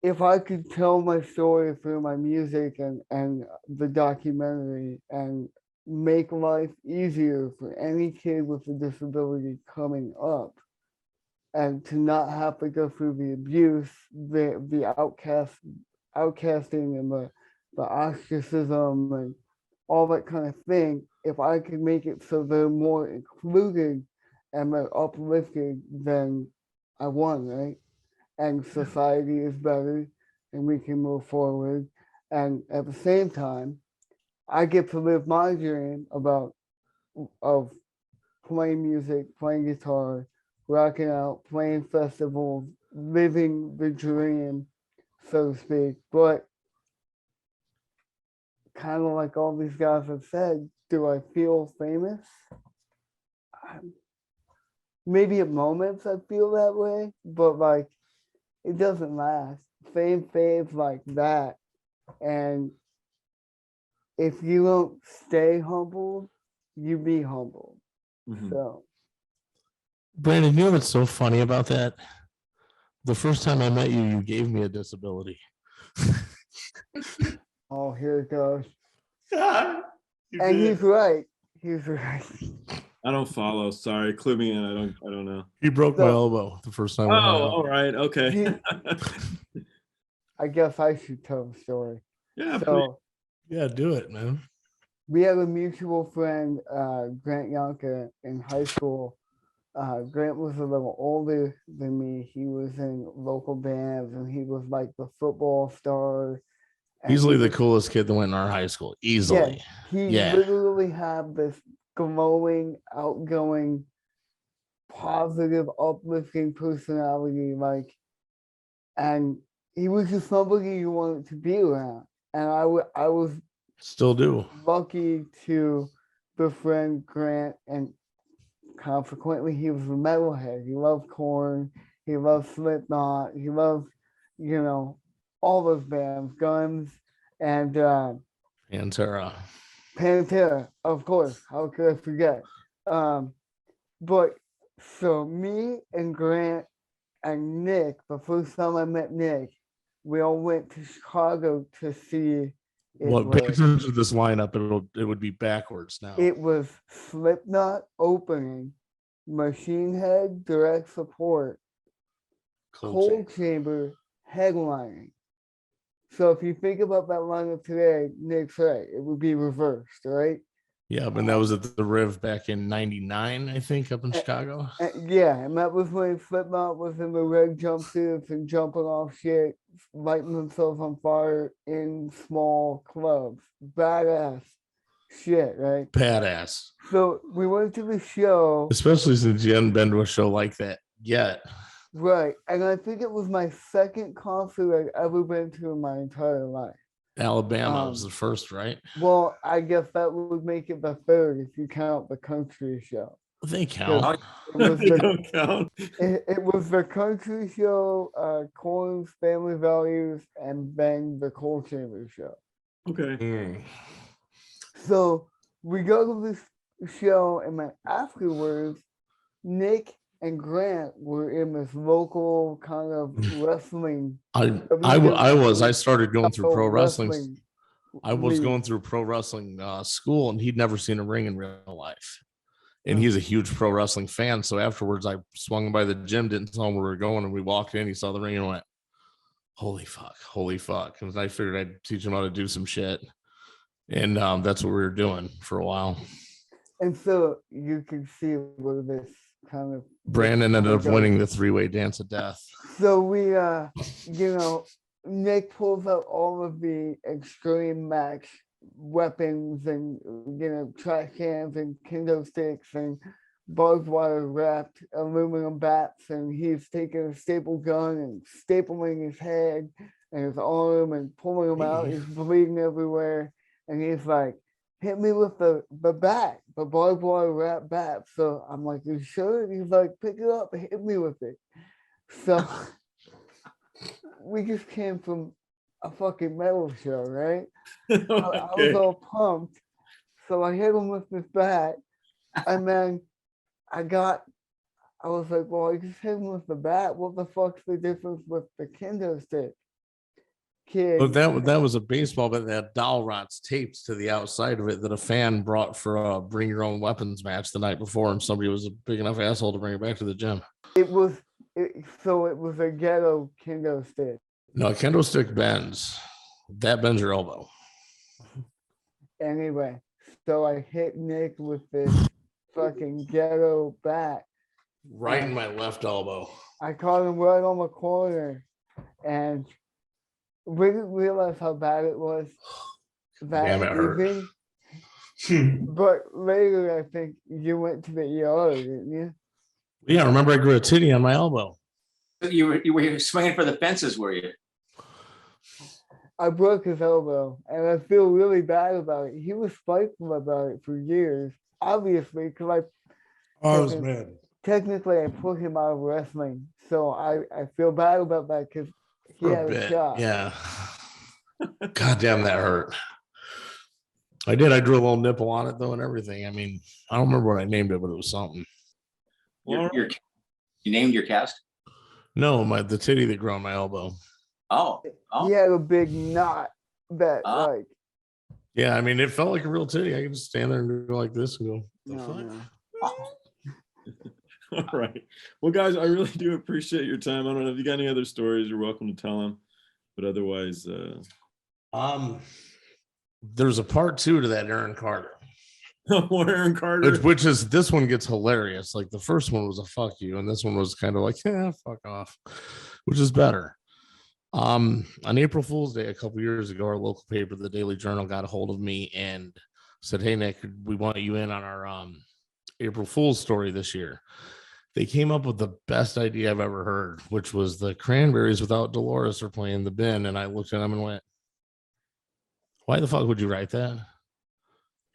if I could tell my story through my music and the documentary and make life easier for any kid with a disability coming up, and to not have to go through the abuse, the outcasting and the ostracism and all that kind of thing, if I could make it so they're more included and they're uplifted, then I won, right? And society is better and we can move forward. And at the same time, I get to live my dream of playing music, playing guitar, rocking out, playing festivals, living the dream, so to speak. But kind of like all these guys have said, do I feel famous? Maybe at moments I feel that way, but like it doesn't last. Fame fades like that. And if you don't stay humbled, you be humbled. So Brandon, you know what's so funny about that? The first time I met you, you gave me a disability. oh, here it goes. And he's right. He's right. I don't follow. Sorry, clue me in. I don't know. He broke my elbow the first time. Oh, all right. Okay. I guess I should tell the story. Yeah. So, yeah, do it, man. We have a mutual friend, Grant Yonka, in high school. Grant was a little older than me. He was in local bands and he was like the football star. Easily the coolest kid that went in our high school. Easily. Yeah, he literally had this glowing, outgoing, positive, uplifting personality. Like, and he was just somebody you wanted to be around. And I was still do lucky to friend Grant, and consequently, he was a metalhead. He loved Korn. He loved Slipknot. He loved, all those bands, Guns, and Pantera. Pantera, of course. How could I forget? But so me and Grant and Nick, the first time I met Nick, we all went to Chicago to see. Well, pay attention to this lineup. It would be backwards now. It was Slipknot opening, Machine Head direct support, Cold Chamber headlining. So if you think about that lineup today, Nick's right. It would be reversed, right? Yeah, but that was at the Riv back in '99, I think, up in Chicago. Yeah, and that was when Slipknot was in the red jumpsuits and jumping off shit, lighting themselves on fire in small clubs. Badass shit, right? Badass. So we went to the show. Especially since you hadn't been to a show like that yet. Right. And I think it was my second concert I've ever been to in my entire life. Alabama was the first, right? Well, I guess that would make it the third if you count the country show. They count. It was the country show, Korn's Family Values, and then the Cold Chamber show. Okay. So we go to this show, and then afterwards, Nick and Grant were in this local kind of wrestling. I started going through pro wrestling. wrestling I was league. going through pro wrestling school, and he'd never seen a ring in real life. And he's a huge pro wrestling fan. So afterwards, I swung by the gym, didn't tell him where we were going, and we walked in. He saw the ring and went, holy fuck. And I figured I'd teach him how to do some shit. And that's what we were doing for a while. And so you can see where this kind of Brandon ended up winning the 3-way dance of death. So we Nick pulls out all of the extreme match weapons and trash cans and kendo sticks and barbed wire wrapped aluminum bats, and he's taking a staple gun and stapling his head and his arm and pulling him out. He's bleeding everywhere, and he's like, hit me with the bat, the barbed wire wrap bat. So I'm like, you sure? And he's like, pick it up and hit me with it. So we just came from a fucking metal show, right? I was all pumped. So I hit him with this bat, and then I was like, well, I just hit him with the bat. What the fuck's the difference with the kendo stick? Kid. But that was a baseball bat that had dowel rods taped to the outside of it that a fan brought for a bring your own weapons match the night before, and somebody was a big enough asshole to bring it back to the gym. So it was a ghetto kendo stick. No, a kendo stick bends. That bends your elbow. Anyway, so I hit Nick with this fucking ghetto bat. Right in my left elbow. I caught him right on the corner, and we didn't realize how bad it was that Damn, it hurt. evening. But later, I think you went to the ER, didn't you? Yeah, remember I grew a titty on my elbow. You were swinging for the fences, were you? I broke his elbow, and I feel really bad about it. He was spiteful about it for years, obviously, because I was mad. Technically, I put him out of wrestling, so I feel bad about that because he had a shot. Yeah. God damn, that hurt. I did. I drew a little nipple on it though, and everything. I mean, I don't remember what I named it, but it was something. You named your cast? No, the titty that grew on my elbow. Oh. He had a big knot that like. Yeah, I mean, it felt like a real titty. I could just stand there and go like this and go, the No, fuck? no. All right. Well, guys, I really do appreciate your time. I don't know if you got any other stories, you're welcome to tell them. But otherwise, there's a part 2 to that Aaron Carter. Aaron Carter. Which is, this one gets hilarious. Like the first one was a fuck you, and this one was kind of like, yeah, fuck off, which is better. On April Fool's Day a couple years ago, our local paper, the Daily Journal, got a hold of me and said, hey, Nick, we want you in on our April Fool's story this year. They came up with the best idea I've ever heard, which was the Cranberries without Dolores are playing the bin. And I looked at them and went, why the fuck would you write that?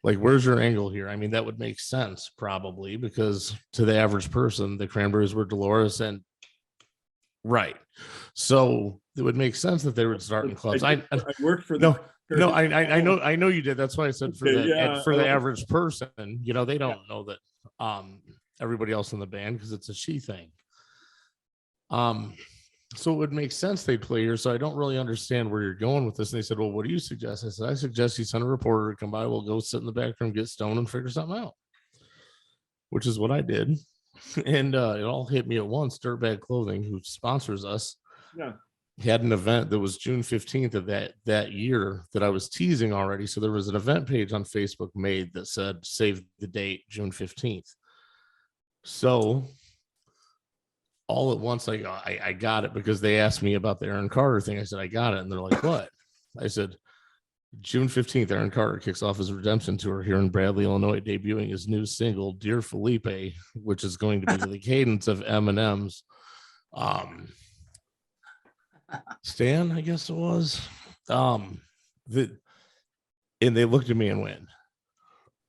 Like, where's your angle here? I mean, that would make sense probably, because to the average person, the Cranberries were Dolores and right. So it would make sense that they would start in clubs. I worked for the no, I know you did. That's why I said for Okay, the yeah, for I the like- average person, you know, they don't know that everybody else in the band, because it's a she thing. So it would make sense they'd play here. So I don't really understand where you're going with this. And they said, well, what do you suggest? I said, I suggest you send a reporter to come by. We'll go sit in the back room, get stoned, and figure something out, which is what I did. And it all hit me at once. Dirtbag Clothing, who sponsors us, had an event that was June 15th of that year that I was teasing already. So there was an event page on Facebook made that said, save the date, June 15th. So all at once, I got it, because they asked me about the Aaron Carter thing. I said, I got it. And they're like, what? I said, June 15th, Aaron Carter kicks off his redemption tour here in Bradley, Illinois, debuting his new single, Dear Felipe, which is going to be to the cadence of Eminem's Stan, I guess it was. And they looked at me and went,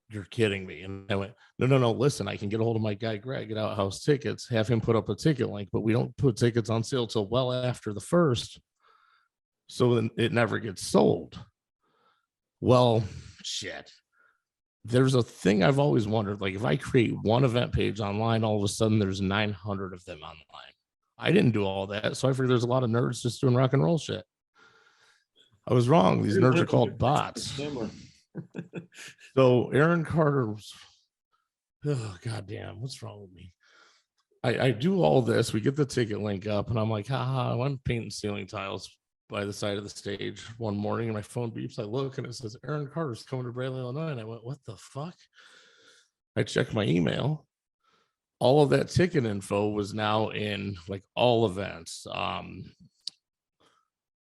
you're kidding me. And I went, no, listen, I can get a hold of my guy Greg at Outhouse Tickets, have him put up a ticket link, but we don't put tickets on sale till well after the 1st. So then it never gets sold. Well, shit. There's a thing I've always wondered, like if I create one event page online, all of a sudden there's 900 of them online. I didn't do all that. So I figured there's a lot of nerds just doing rock and roll shit. I was wrong. These nerds are called bots. So Aaron Carter's, oh goddamn, what's wrong with me? I do all this. We get the ticket link up, and I'm like, haha, I'm painting ceiling tiles by the side of the stage one morning, and my phone beeps. I look, and it says Aaron Carter's coming to Bradley, Illinois, and I went, what the fuck? I checked my email. All of that ticket info was now in like all events.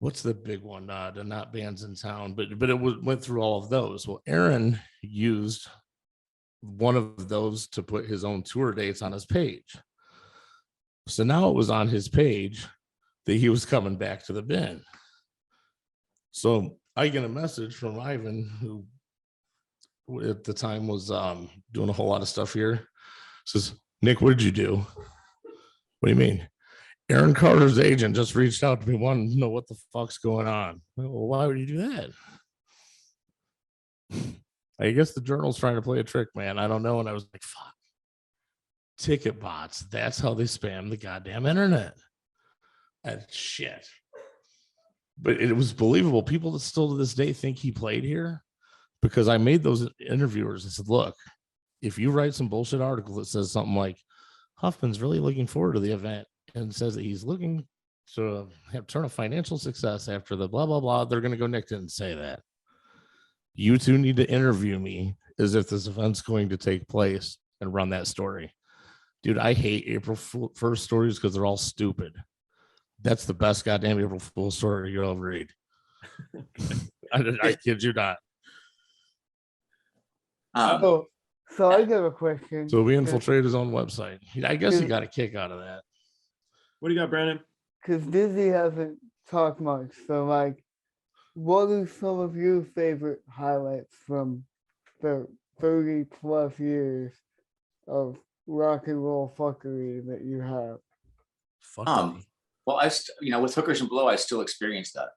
What's the big one? The Not Bands in Town, but it went through all of those. Well, Aaron used one of those to put his own tour dates on his page. So now it was on his page that he was coming back to the bin. So I get a message from Ivan, who at the time was doing a whole lot of stuff here. Says, Nick, what did you do? What do you mean? Aaron Carter's agent just reached out to me, wanting to know what the fuck's going on. Well, why would you do that? I guess the Journal's trying to play a trick, man. I don't know. And I was like, fuck. Ticket bots. That's how they spam the goddamn internet. That shit. But it was believable. People that still to this day think he played here, because I made those interviewers. I said, look, if you write some bullshit article that says something like Huffman's really looking forward to the event and says that he's looking to turn a financial success after the blah, blah, blah, they're going to go, Nick didn't say that. You two need to interview me as if this event's going to take place and run that story. Dude, I hate April 1st stories because they're all stupid. That's the best goddamn April Fool's story you'll ever read. I kid you not. So I got a question. So we infiltrate his own website. I guess he got a kick out of that. What do you got, Brandon? Because Dizzy hasn't talked much. So, like, what are some of your favorite highlights from the 30 plus years of rock and roll fuckery that you have? Well, with Hookers and Blow, I still experience that.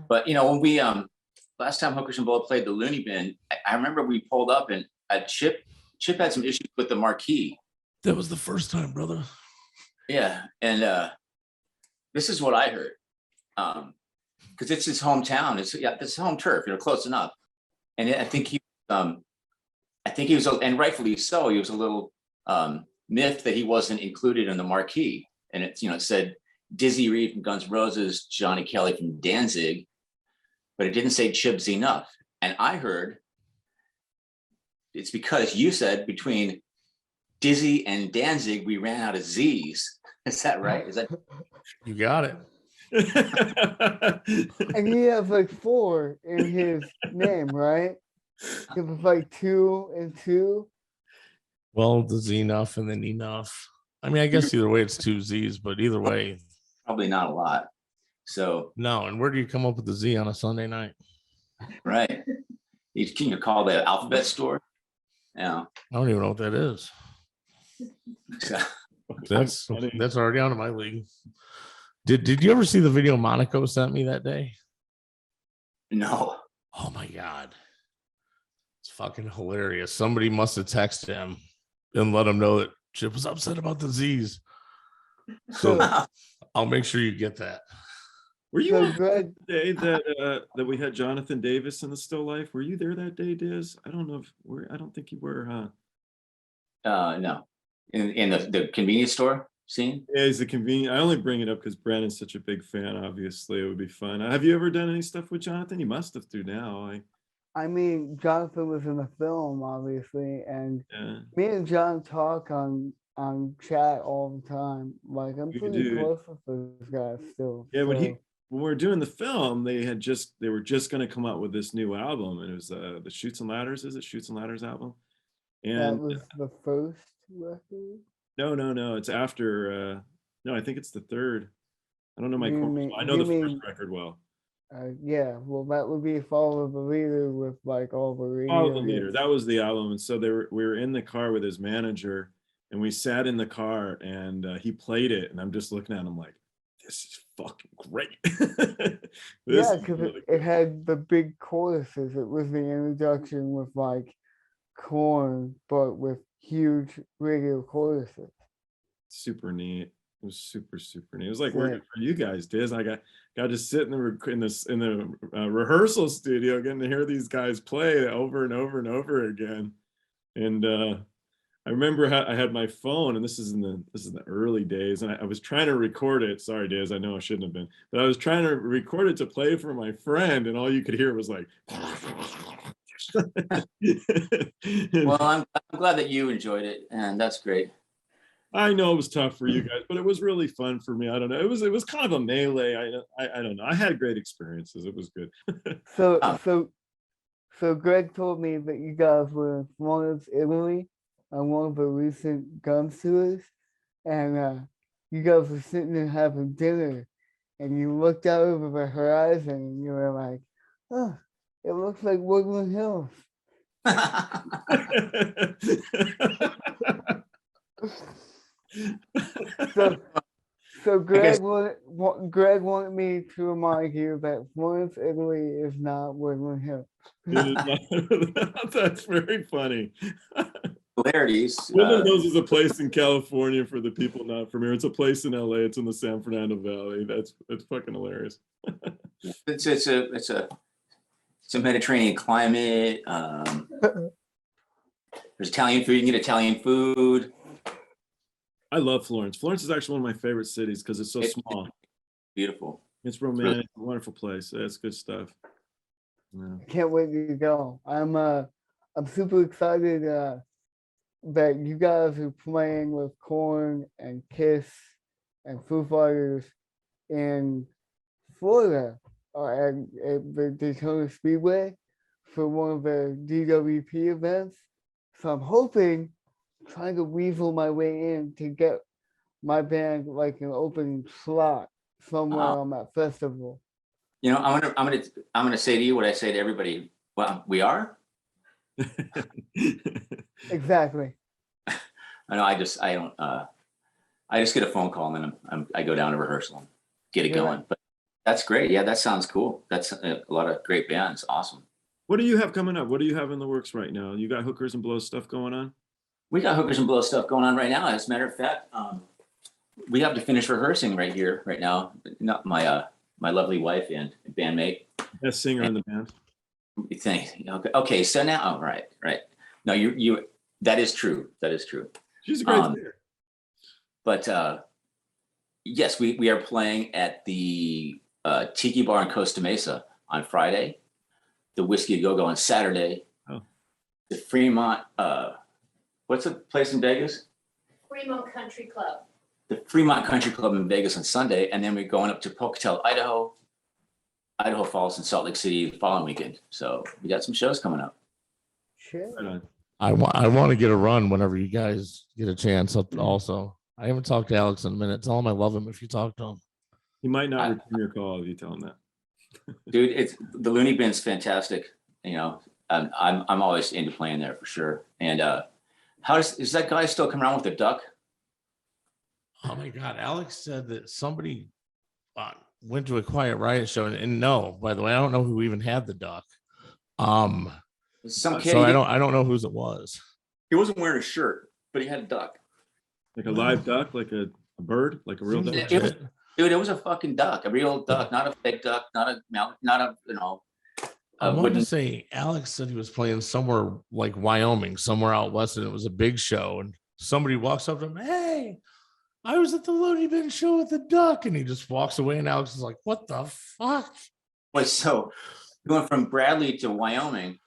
But when we last time Hookers and Blow played the Looney Bin, I remember we pulled up and Chip had some issues with the marquee. That was the first time, brother. Yeah, and this is what I heard, because it's his hometown. It's home turf, close enough. And I think he was, and rightfully so, he was a little miffed that he wasn't included in the marquee. And it said Dizzy Reed from Guns N' Roses, Johnny Kelly from Danzig, but it didn't say Chipz E Nuff. And I heard it's because you said between Dizzy and Danzig, we ran out of Z's. Is that right? Is that? You got it. And he has like 4 in his name, right? It was like 2 and 2. Well, the Z Nuff and then Enough. I mean, I guess either way it's 2 Z's, but either way. Probably not a lot. So. No, and where do you come up with the Z on a Sunday night? Right. Can you call the alphabet store? Yeah. I don't even know what that is. That's already out of my league. Did you ever see the video Monaco sent me that day? No. Oh my God. It's fucking hilarious. Somebody must have texted him and let him know that Chip was upset about the Z's. So I'll make sure you get that. Were you So on Greg, the day that we had Jonathan Davis in the Still Life? Were you there that day, Diz? I don't know if I don't think you were, huh? No. In the convenience store scene? Yeah, he's a convenient. I only bring it up because Brandon's such a big fan. Obviously, it would be fun. Have you ever done any stuff with Jonathan? You must have through now. I mean, Jonathan was in the film, obviously, and Yeah, me and John talk on chat all the time. Like I'm You pretty do. close with those guys still. yeah. When so- we were doing the film, they were just going to come out with this new album, and it was the Shoots and Ladders. Is it Shoots and Ladders album? that And was the first record. no, it's after. No, I think it's the third. I don't know my You Korn. mean- I know you the first mean- record well. Yeah, well, that would be Follow the Leader with like all the radio. Follow the Leader. hits. That was the album, and so we were in the car with his manager, and we sat in the car, and he played it, and I'm just looking at him like, this is fucking great. This Yeah, is because really it good. had the big choruses. It was the introduction with like Korn, but with huge radio choruses. Super neat. It was super neat. It was like Yeah. working for you guys, Diz. I got to sit in the rehearsal studio, getting to hear these guys play over and over and over again. And I remember I had my phone, and this is in the early days, and I was trying to record it. Sorry, Diz, I know I shouldn't have been, but I was trying to record it to play for my friend, and all you could hear was like. Well, I'm glad that you enjoyed it, and that's great. I know it was tough for you guys, but it was really fun for me. I don't know. It was kind of a melee. I don't know. I had great experiences. It was good. So Greg told me that you guys were in Florence, Italy, on one of the recent gun tours, and you guys were sitting there having dinner, and you looked out over the horizon, and you were like, "Oh, it looks like Woodland Hills." So Greg wanted me to remind you that Florence, Italy is not Woodland Hills. That's very funny. Similarities. Woodland Hills is a place in California for the people not from here. It's a place in LA. It's in the San Fernando Valley. That's fucking hilarious. It's a Mediterranean climate. There's Italian food. You can get Italian food. I love Florence. Florence is actually one of my favorite cities because it's so small. Beautiful. It's romantic, wonderful place. That's good stuff. Yeah. Can't wait to go. I'm super excited that you guys are playing with Korn and Kiss and Foo Fighters in Florida at the Daytona Speedway for one of the DWP events. So I'm trying to weasel my way in to get my band like an opening slot somewhere on that festival. You know, I'm gonna say to you what I say to everybody. Well, we are. Exactly. I know. I just get a phone call and then I go down to rehearsal and get it going. But that's great. Yeah, that sounds cool. That's a lot of great bands. Awesome. What do you have coming up? What do you have in the works right now? You got Hookers and Blow stuff going on? We got Hookers and Blow stuff going on right now. As a matter of fact, we have to finish rehearsing right now. Not my lovely wife and bandmate. Best singer in the band. Thanks. Okay. So now, right. No, you. That is true. She's a great singer. But yes, we are playing at the Tiki Bar in Costa Mesa on Friday, the Whiskey Go Go on Saturday, the Fremont. What's the place in Vegas? Fremont Country Club. The Fremont Country Club in Vegas on Sunday, and then we're going up to Pocatello, Idaho Falls, and Salt Lake City the following weekend. So we got some shows coming up. Sure. Right on. I want to get a run whenever you guys get a chance. Also, I haven't talked to Alex in a minute. Tell him I love him if you talk to him. He might not return your call if you tell him that. Dude, it's the Looney Bin's fantastic. You know, I'm always into playing there for sure. And is that guy still coming around with the duck? Oh my God. Alex said that somebody went to a Quiet Riot show, and no, by the way, I don't know who even had the duck. Some kid. So I don't know whose it was. He wasn't wearing a shirt, but he had a duck. Like a live duck, like a bird, like a real duck. Dude, it was a fucking duck, a real duck, not a fake duck, not a I wanted to say Alex said he was playing somewhere like Wyoming, somewhere out west, and it was a big show. And somebody walks up to him, "Hey, I was at the Looney Bin show with the duck," and he just walks away. And Alex is like, "What the fuck?" Wait, so going from Bradley to Wyoming?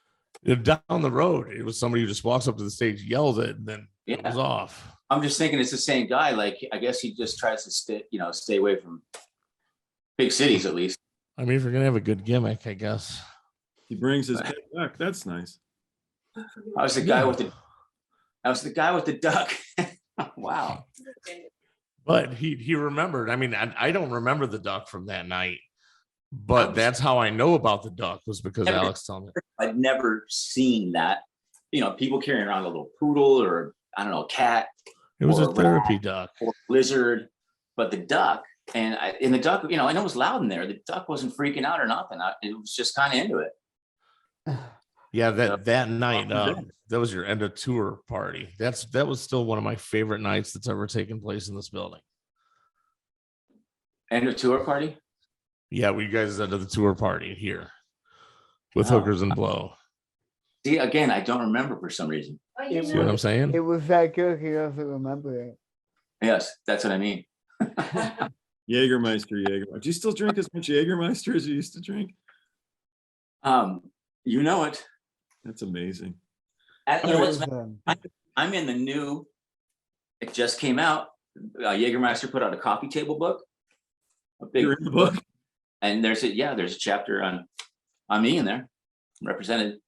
Down the road, it was somebody who just walks up to the stage, yells it, and then it was off. I'm just thinking it's the same guy. Like, I guess he just tries to stay away from big cities at least. I mean, if you're gonna have a good gimmick, I guess. He brings his pet duck. That's nice. I was the guy with the duck. Wow. But he remembered. I mean, I don't remember the duck from that night, but that's how I know about the duck, was because Alex told me. I'd never seen that. People carrying around a little poodle or I don't know, cat. It was a therapy duck or lizard, but the duck and the duck, I know it was loud in there. The duck wasn't freaking out or nothing. It was just kind of into it. Yeah, that night, that was your end of tour party. That was still one of my favorite nights that's ever taken place in this building. End of tour party? Yeah, we guys ended the tour party here with Hookers and Blow. See, again, I don't remember for some reason. See what I'm saying? It was that good, he doesn't remember it. Yes, that's what I mean. Jägermeister. Do you still drink as much Jägermeister as you used to drink? You know it. That's amazing. I'm in the new, it just came out. Jägermeister put out a coffee table book. A big book. And there's a chapter on me in there, represented.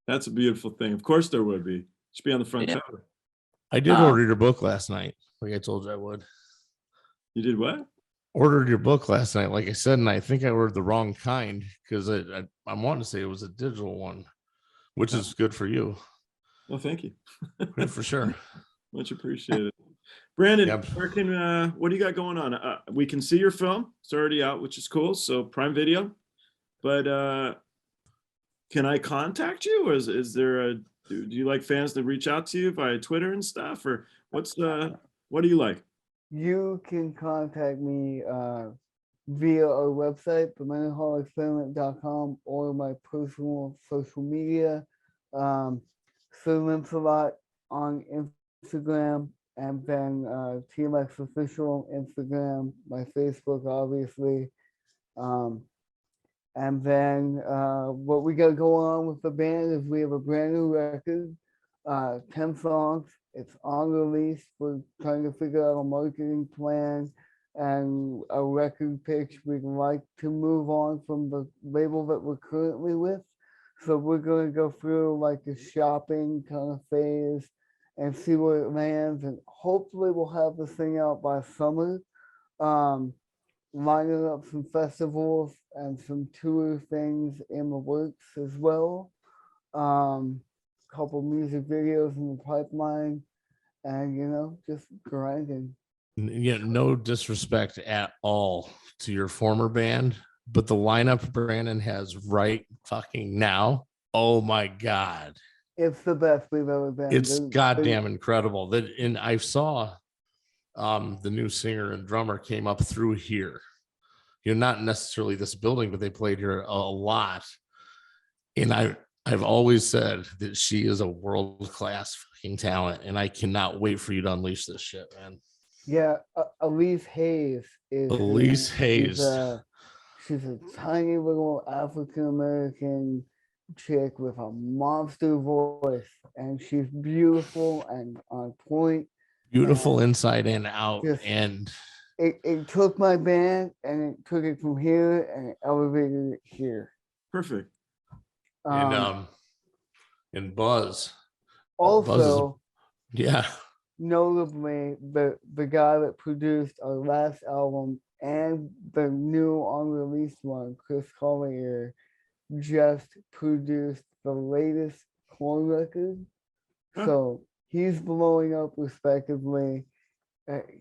That's a beautiful thing. Of course there would be. Should be on the front cover. I did order your book last night, like I told you I would. You did what? Ordered your book last night, like I said, and I think I ordered the wrong kind because I'm wanting to say it was a digital one, which is good for you. Well, thank you. Good for sure. Much appreciated. Brandon, Yep. What do you got going on? We can see your film. It's already out, which is cool. So Prime Video. But can I contact you? Or is there do you like fans to reach out to you via Twitter and stuff? Or what do you like? You can contact me via our website, Mendenhall or my personal social media. Links a lot on Instagram, and then TMX Official Instagram, my Facebook, obviously. And then what we got going on with the band is we have a brand new record, 10 songs. It's on release. We're trying to figure out a marketing plan and a record pitch. We'd like to move on from the label that we're currently with. So we're going to go through like a shopping kind of phase and see where it lands. And hopefully we'll have this thing out by summer. Lining up some festivals and some tour things in the works as well. Couple music videos in the pipeline, and just grinding. Yeah, no disrespect at all to your former band, but the lineup Brandon has right fucking now, oh my God, it's the best we've ever been. It's goddamn incredible. And I saw the new singer and drummer came up through here. Not necessarily this building, but they played here a lot. And I've always said that she is a world-class fucking talent, and I cannot wait for you to unleash this shit, man. Yeah, Alyce Hayes is. Alyce Hayes. She's a tiny little African-American chick with a monster voice, and she's beautiful and on point. Beautiful inside and out. And it took my band and it took it from here and it elevated it here. Perfect. And Buzz. Also, yeah. Notably, the guy that produced our last album and the new unreleased one, Chris Collier, just produced the latest Korn record. Huh. So he's blowing up respectively.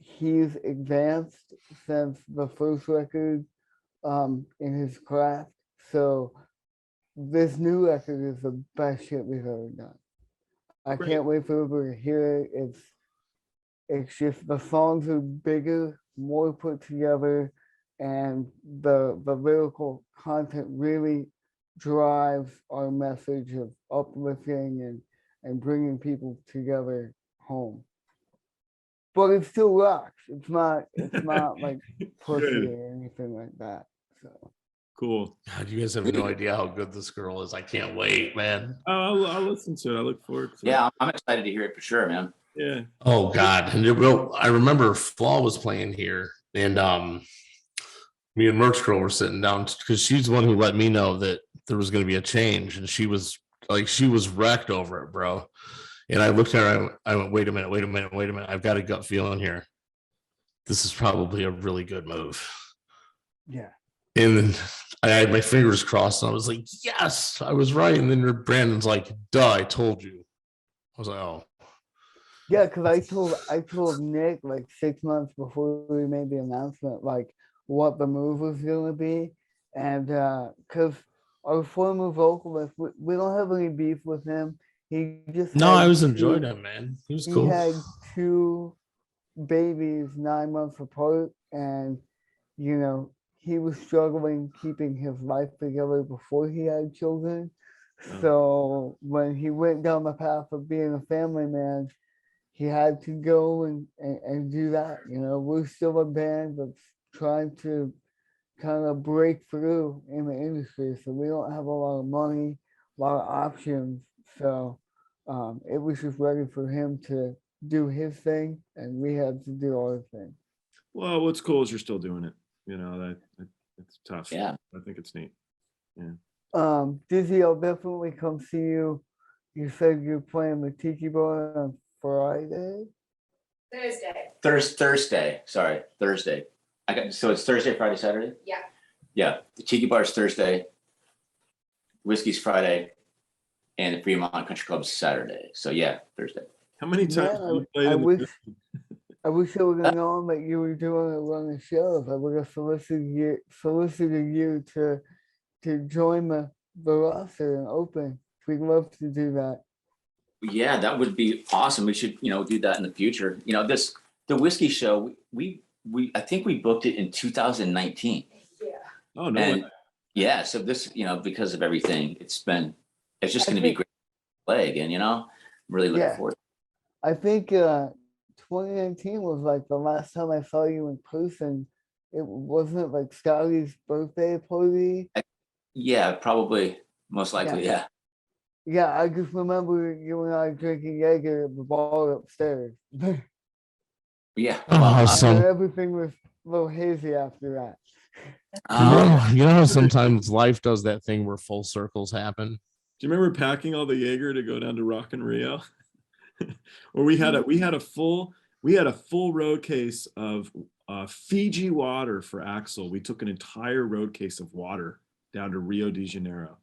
He's advanced since the first record in his craft. So this new record is the best shit we've ever done. I Great. can't wait for everybody to hear it. It's just the songs are bigger, more put together, and the lyrical content really drives our message of uplifting and bringing people together home. But it still rocks. It's not like pussy Good. or anything like that. So Cool. God, you guys have no idea how good this girl is. I can't wait, man. I'll listen to it. I look forward to it. Yeah, I'm excited to hear it for sure, man. Yeah. Oh God. And I remember Flaw was playing here, and me and Merch Girl were sitting down because she's the one who let me know that there was going to be a change, and she was wrecked over it, bro. And I looked at her, I went, wait a minute. I've got a gut feeling here. This is probably a really good move. yeah. And then I had my fingers crossed, and I was like, yes, I was right. And then Brandon's like, duh, I told you. I was like, oh. Yeah, because I told Nick like 6 months before we made the announcement, like what the move was gonna be. And because our former vocalist, we don't have any beef with him. He just No, I had was two- enjoying him, man. He was He cool. had 2 babies 9 months apart, and you know, he was struggling keeping his life together before he had children. Oh. So when he went down the path of being a family man, he had to go and do that. You know, we're still a band that's trying to kind of break through in the industry. So we don't have a lot of money, a lot of options. So it was just ready for him to do his thing, and we had to do our thing. Well, what's cool is you're still doing it. You know, it's tough. Yeah. I think it's neat. Dizzy, I'll definitely come see you. You said you're playing the Tiki Bar on Friday. Thursday. Thursday. So it's Thursday, Friday, Saturday? Yeah. Yeah. The Tiki Bar's Thursday, Whiskey's Friday, and the Fremont Country Club's Saturday. So yeah, Thursday. How many times Man, have you played I in the wish I would have known that you were doing a run of shows. I would have solicited you to join the roster and open. We'd love to do that. Yeah, that would be awesome. We should, do that in the future. The whiskey show, we I think we booked it in 2019. Yeah. Oh no. And yeah, so this, because of everything, it's just going to be great to play again, I'm really looking Yeah. forward to it. I think 2019 was like the last time I saw you in person. It wasn't like Scotty's birthday party. Yeah, probably, most likely, yeah. Yeah, I just remember you and I drinking Jaeger at the bar upstairs. Yeah. Awesome. And everything was a little hazy after that. You know how sometimes life does that thing where full circles happen? Do you remember packing all the Jaeger to go down to Rock and Rio? Or we had a full road case of Fiji water for Axel. We took an entire road case of water down to Rio de Janeiro.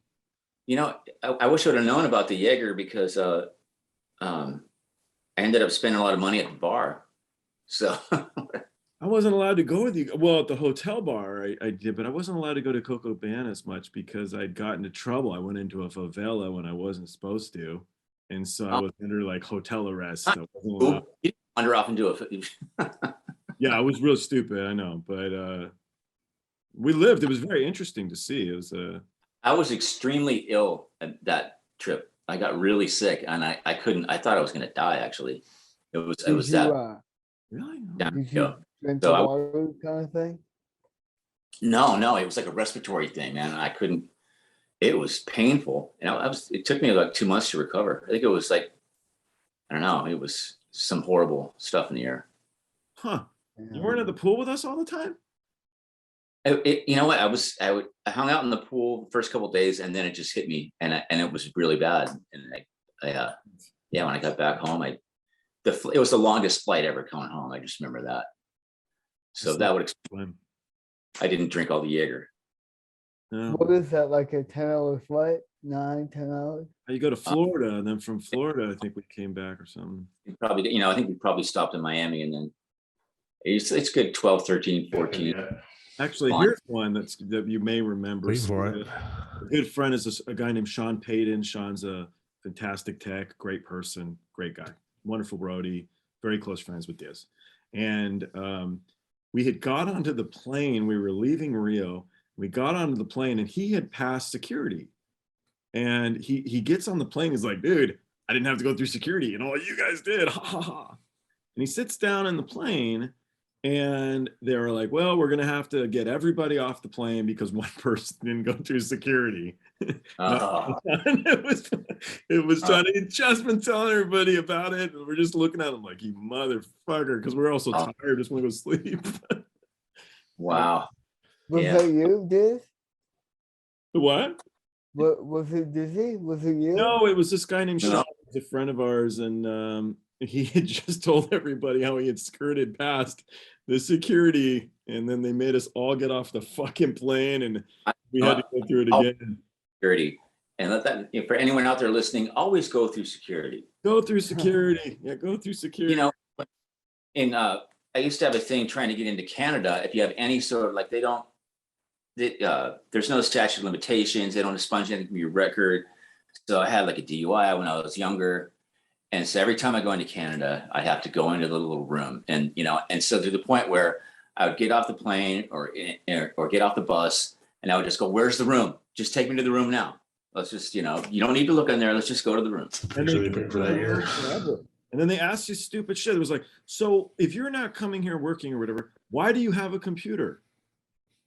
I wish I would have known about the Jaeger because I ended up spending a lot of money at the bar. So I wasn't allowed to go with you. Well, at the hotel bar I did, but I wasn't allowed to go to Coco Ban as much because I'd gotten into trouble. I went into a favela when I wasn't supposed to. And so I was under like hotel arrest. I wasn't allowed. you wander off and do it. Yeah, I was real stupid, I know, but we lived. It was very interesting to see. It was I was extremely ill at that trip. I got really sick and I thought I was going to die. Actually, it was that. really. Did you drink So the I- water kind of thing? No, it was like a respiratory thing, man. I couldn't. It was painful, and it took me like 2 months to recover. I think it was like, I don't know. It was some horrible stuff in the air. Huh. You weren't at the pool with us all the time? You know what? I hung out in the pool the first couple of days, and then it just hit me, and it was really bad. And when I got back home, it was the longest flight ever coming home. I just remember that. So that would explain. I didn't drink all the Jaeger. No. What is that, like a 10-hour flight? 9, 10 hours. You go to Florida, and then from Florida, I think we came back or something. Probably, you know, I think we probably stopped in Miami, and then it's good 12, 13, 14. Actually, Fine. here's one that you may remember. Wait for it. A good friend is a guy named Sean Paden. Sean's a fantastic tech, great person, great guy, wonderful roadie, very close friends with Diz. And we had got onto the plane. We were leaving Rio. We got onto the plane, and he had passed security. And he gets on the plane. He's like, dude, I didn't have to go through security, and all you guys did. Ha ha ha. And he sits down in the plane. And they were like, well, we're going to have to get everybody off the plane because one person didn't go through security. It was Johnny. He'd just been telling everybody about it. And we're just looking at him like, you motherfucker, because we're all so tired, just want to go sleep. Wow. Was Yeah. that you, Diz? What? Was it Dizzy? Was it you? No, it was this guy named No. Sean, he's a friend of ours. And he had just told everybody how he had skirted past the security, and then they made us all get off the fucking plane, and we had to go through it again. Security. And let that, you know, for anyone out there listening, always go through security. Go through security. Yeah, go through security. You know, I used to have a thing trying to get into Canada. If you have any sort of, like, there's no statute of limitations. They don't expunge anything from your record. So I had like a DUI when I was younger. And so every time I go into Canada, I have to go into the little room, and, you know, and so to the point where I would get off the plane or get off the bus, and I would just go, where's the room? Just take me to the room now. Let's just, you know, you don't need to look in there. Let's just go to the room. And Actually, they they picked for that year. forever. And then they asked you stupid shit. It was like, so if you're not coming here working or whatever, why do you have a computer?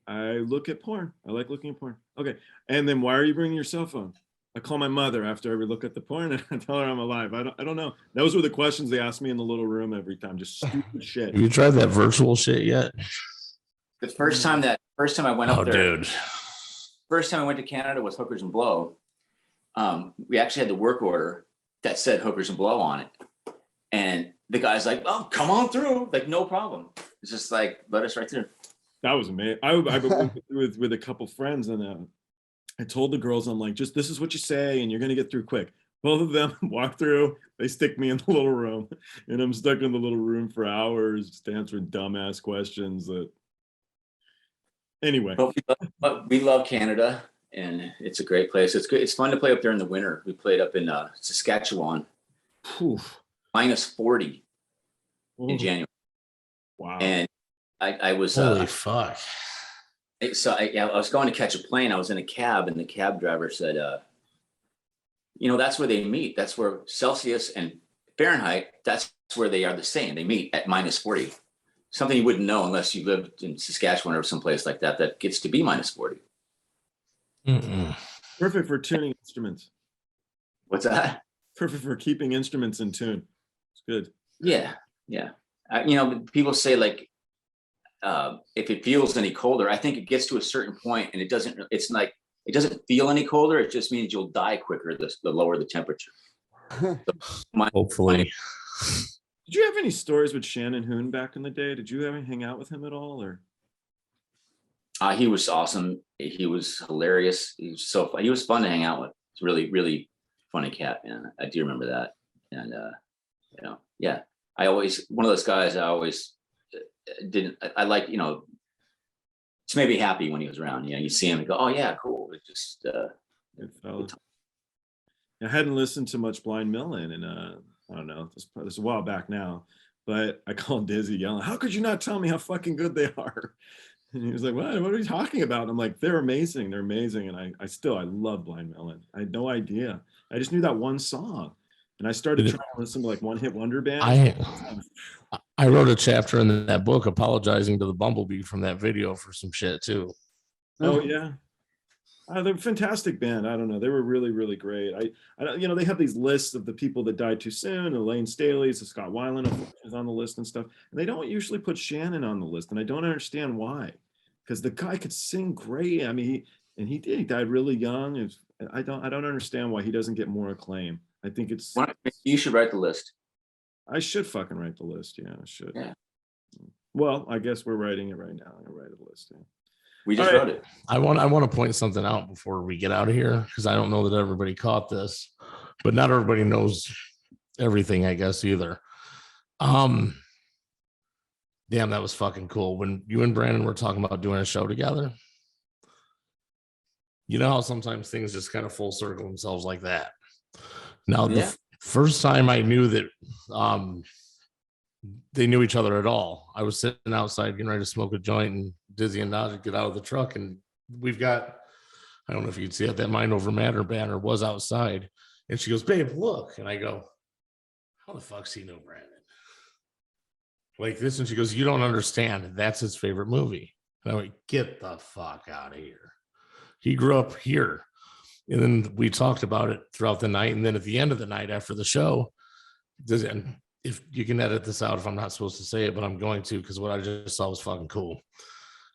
I look at porn. I like looking at porn. Okay. And then why are you bringing your cell phone? I call my mother after every look at the porn, and I tell her I'm alive. I don't know. Those were the questions they asked me in the little room every time. Just stupid shit. Have you tried that virtual shit yet? The first time I went up Oh, there, dude. first time I went to Canada was Hookers and Blow. We actually had the work order that said Hookers and Blow on it. And the guy's like, oh, come on through. Like, no problem. It's just like, let us right through. That was amazing. I went with a couple friends, and I told the girls, I'm like, just this is what you say, and you're gonna get through quick. Both of them walk through, they stick me in the little room, and I'm stuck in the little room for hours, just answering dumbass questions. Anyway. But we love Canada, and it's a great place. It's good. It's fun to play up there in the winter. We played up in Saskatchewan, minus 40 in January. Wow. And I was Holy fuck. So I was going to catch a plane. I was in a cab, and the cab driver said, you know, that's where they meet. That's where Celsius and Fahrenheit, that's where they are the same. They meet at minus 40. Something you wouldn't know unless you lived in Saskatchewan or someplace like that gets to be minus 40. Mm-mm. Perfect for tuning instruments. What's that? Perfect for keeping instruments in tune. It's good. Yeah. You know, people say, like, if it feels any colder, I think it gets to a certain point and it doesn't feel any colder. It just means you'll die quicker the lower the temperature. Hopefully. Did you have any stories with Shannon Hoon back in the day? Did you ever hang out with him at all, or? He was awesome. He was hilarious. He was so fun. He was fun to hang out with. It's really, really funny cat, man. I do remember that. And you know, yeah. One of those guys I always I like, you know, it's made me happy when he was around. You know, you see him and go, oh yeah, cool. It's just Good fella. I hadn't listened to much Blind Melon, and I don't know, this is a while back now, but I called Dizzy yelling, how could you not tell me how fucking good they are? And he was like, what are you talking about? And I'm like, they're amazing. And I love Blind Melon. I had no idea. I just knew that one song. And I started trying to listen to like one hit wonder band. I wrote a chapter in that book apologizing to the Bumblebee from that video for some shit too. Oh yeah. They're a fantastic band. I don't know. They were really, really great. You know, they have these lists of the people that died too soon. Elaine Staley's, Scott Weiland is on the list and stuff. And they don't usually put Shannon on the list. And I don't understand why. Because the guy could sing great. I mean, he did. He died really young. I don't understand why he doesn't get more acclaim. I think it's. You should write the list. I should fucking write the list. Yeah, I should. Yeah. Well, I guess we're writing it right now. I'm gonna write a list. Yeah. We just All right. wrote it. I want to point something out before we get out of here, because I don't know that everybody caught this, but not everybody knows everything, I guess, either. Damn, that was fucking cool. When you and Brandon were talking about doing a show together, you know how sometimes things just kind of full circle themselves like that. Now, the first time I knew that they knew each other at all, I was sitting outside getting ready to smoke a joint, and Dizzy and Naj get out of the truck, and we've got, I don't know if you could see it, that Mind Over Matter banner was outside, and she goes, "Babe, look," and I go, "How the fuck's he know Brandon like this?" And she goes, "You don't understand. That's his favorite movie." And I went, "Get the fuck out of here." He grew up here. And then we talked about it throughout the night. And then at the end of the night after the show, and if you can edit this out if I'm not supposed to say it, but I'm going to, because what I just saw was fucking cool.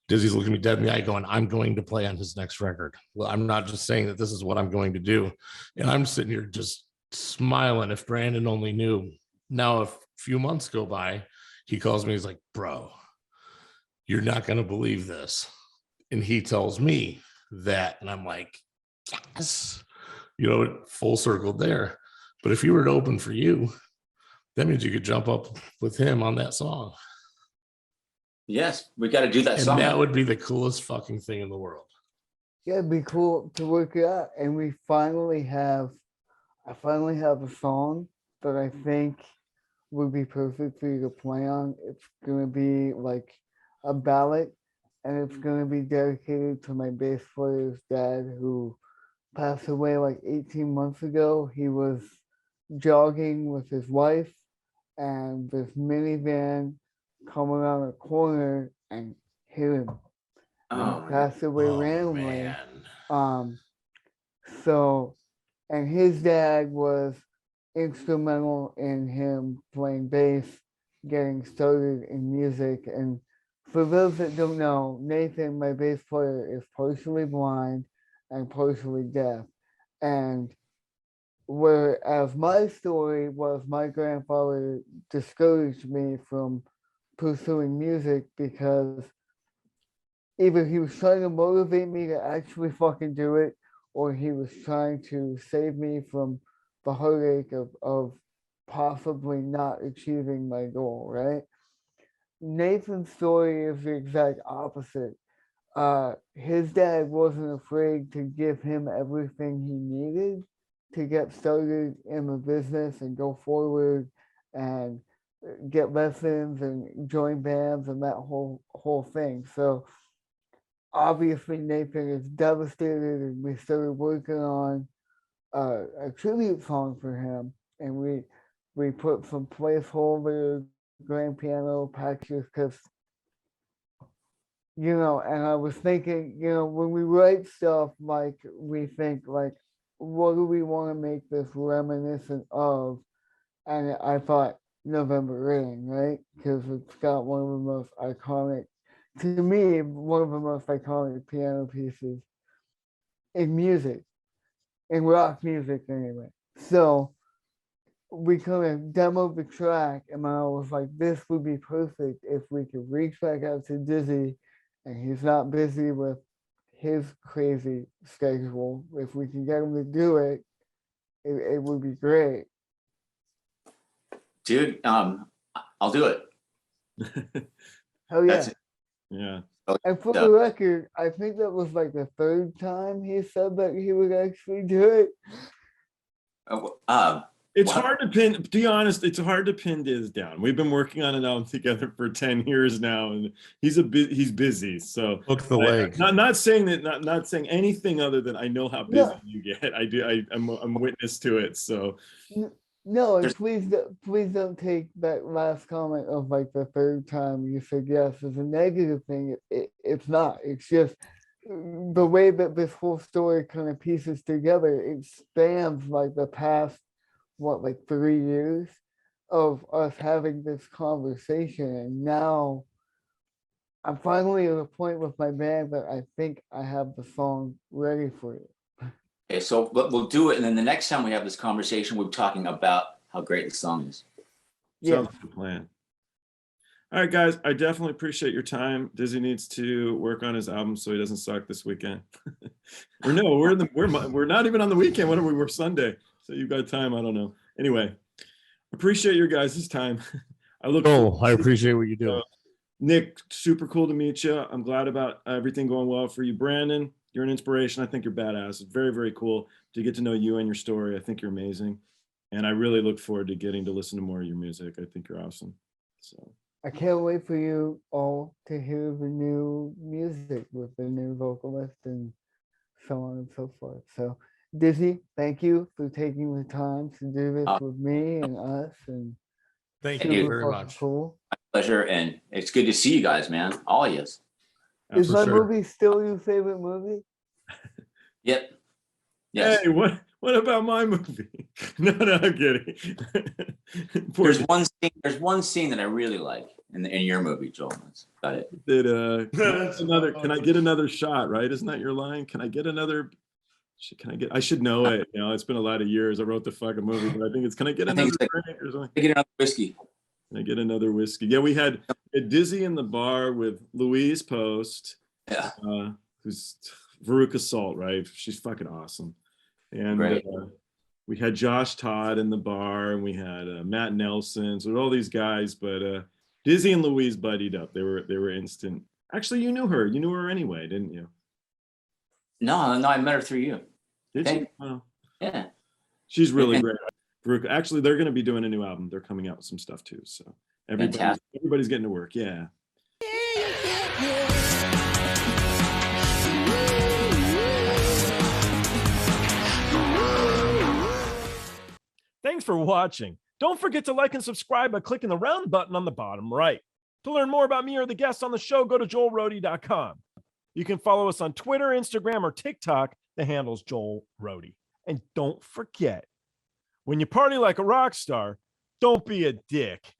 Dizzy's looking me dead in the eye going, "I'm going to play on his next record." Well, I'm not just saying that this is what I'm going to do. And I'm sitting here just smiling. If Brandon only knew. Now, a few months go by, he calls me. He's like, "Bro, you're not going to believe this." And he tells me that. And I'm like, yes, full circle there. But if you were to open for you, that means you could jump up with him on that song. Yes, we got to do that And song. that would be the coolest fucking thing in the world. Yeah, it'd be cool to work it out. And I finally have a song that I think would be perfect for you to play on. It's gonna be like a ballad, and it's gonna be dedicated to my bass player's dad, who passed away like 18 months ago. He was jogging with his wife, and this minivan come around a corner and hit him. Oh, Passed away Oh, randomly. man. So, and his dad was instrumental in him playing bass, getting started in music. And for those that don't know, Nathan, my bass player, is partially blind and partially deaf. And whereas my story was my grandfather discouraged me from pursuing music because either he was trying to motivate me to actually fucking do it, or he was trying to save me from the heartache of possibly not achieving my goal, right? Nathan's story is the exact opposite. His dad wasn't afraid to give him everything he needed to get started in the business and go forward and get lessons and join bands and that whole thing. So obviously Nathan is devastated, and we started working on a tribute song for him, and we put some placeholder grand piano patches because and I was thinking, when we write stuff, like we think like, what do we want to make this reminiscent of? And I thought November Rain, right? Because it's got one of the most iconic, to me, one of the most iconic piano pieces in music, in rock music anyway. So we kind of demoed the track, and I was like, this would be perfect if we could reach back out to Dizzy, and he's not busy with his crazy schedule. If we can get him to do it, it would be great. Dude, I'll do it. Hell yeah. That's it. Yeah. And for the record, I think that was like the third time he said that he would actually do it. It's hard to pin, to be honest, it's hard to pin Diz down. We've been working on an album together for 10 years now, and he's busy. So Hook the leg. Not saying that, not saying anything other than I know how busy you get. I'm witness to it. So no, and please don't take that last comment of like the third time you said yes as a negative thing. It's not. It's just the way that this whole story kind of pieces together. It spans like the past, like 3 years of us having this conversation. And now I'm finally at a point with my band that I think I have the song ready for you. Okay, so we'll do it. And then the next time we have this conversation, we're talking about how great the song is. sounds like a plan. All right, guys, I definitely appreciate your time. Dizzy needs to work on his album so he doesn't suck this weekend. Or no, we're not even on the weekend. What are we? We're Sunday, so you've got time. I don't know. Anyway, appreciate your guys' time. I look. I appreciate what you do. Nick, super cool to meet you. I'm glad about everything going well for you. Brandon, you're an inspiration. I think you're badass. It's very, very cool to get to know you and your story. I think you're amazing. And I really look forward to getting to listen to more of your music. I think you're awesome. So I can't wait for you all to hear the new music with the new vocalist and so on and so forth. So, Dizzy, thank you for taking the time to do this with me and us. And Thank you you super very fucking much. Cool. Pleasure, and it's good to see you guys, man. All of you. Is for my sure. movie still your favorite movie? Yep. Yes. Hey, what about my movie? No, I'm kidding. There's one scene that I really like in your movie, Joel. That's about it. Can I get another shot, right? Isn't that your line? Can I get another? I should know it. You know, it's been a lot of years. I wrote the fucking movie, but I think it's, can I get I think another it's like, drink or something? I get another whiskey. Can I get another whiskey? Yeah, we had Dizzy in the bar with Louise Post, Yeah. who's Veruca Salt, right? She's fucking awesome. And Right. we had Josh Todd in the bar, and we had Matt Nelson. So all these guys, but Dizzy and Louise buddied up. They were instant. Actually, you knew her. You knew her anyway, didn't you? No, I met her through you. Did you? Oh. Yeah. She's really great. Veruca. Actually, they're going to be doing a new album. They're coming out with some stuff too. So everybody's getting to work. Yeah. Thanks for watching. Don't forget to like and subscribe by clicking the round button on the bottom right. To learn more about me or the guests on the show, go to joelroadie.com. You can follow us on Twitter, Instagram, or TikTok. The handle's Joel Roadie. And don't forget, when you party like a rock star, don't be a dick.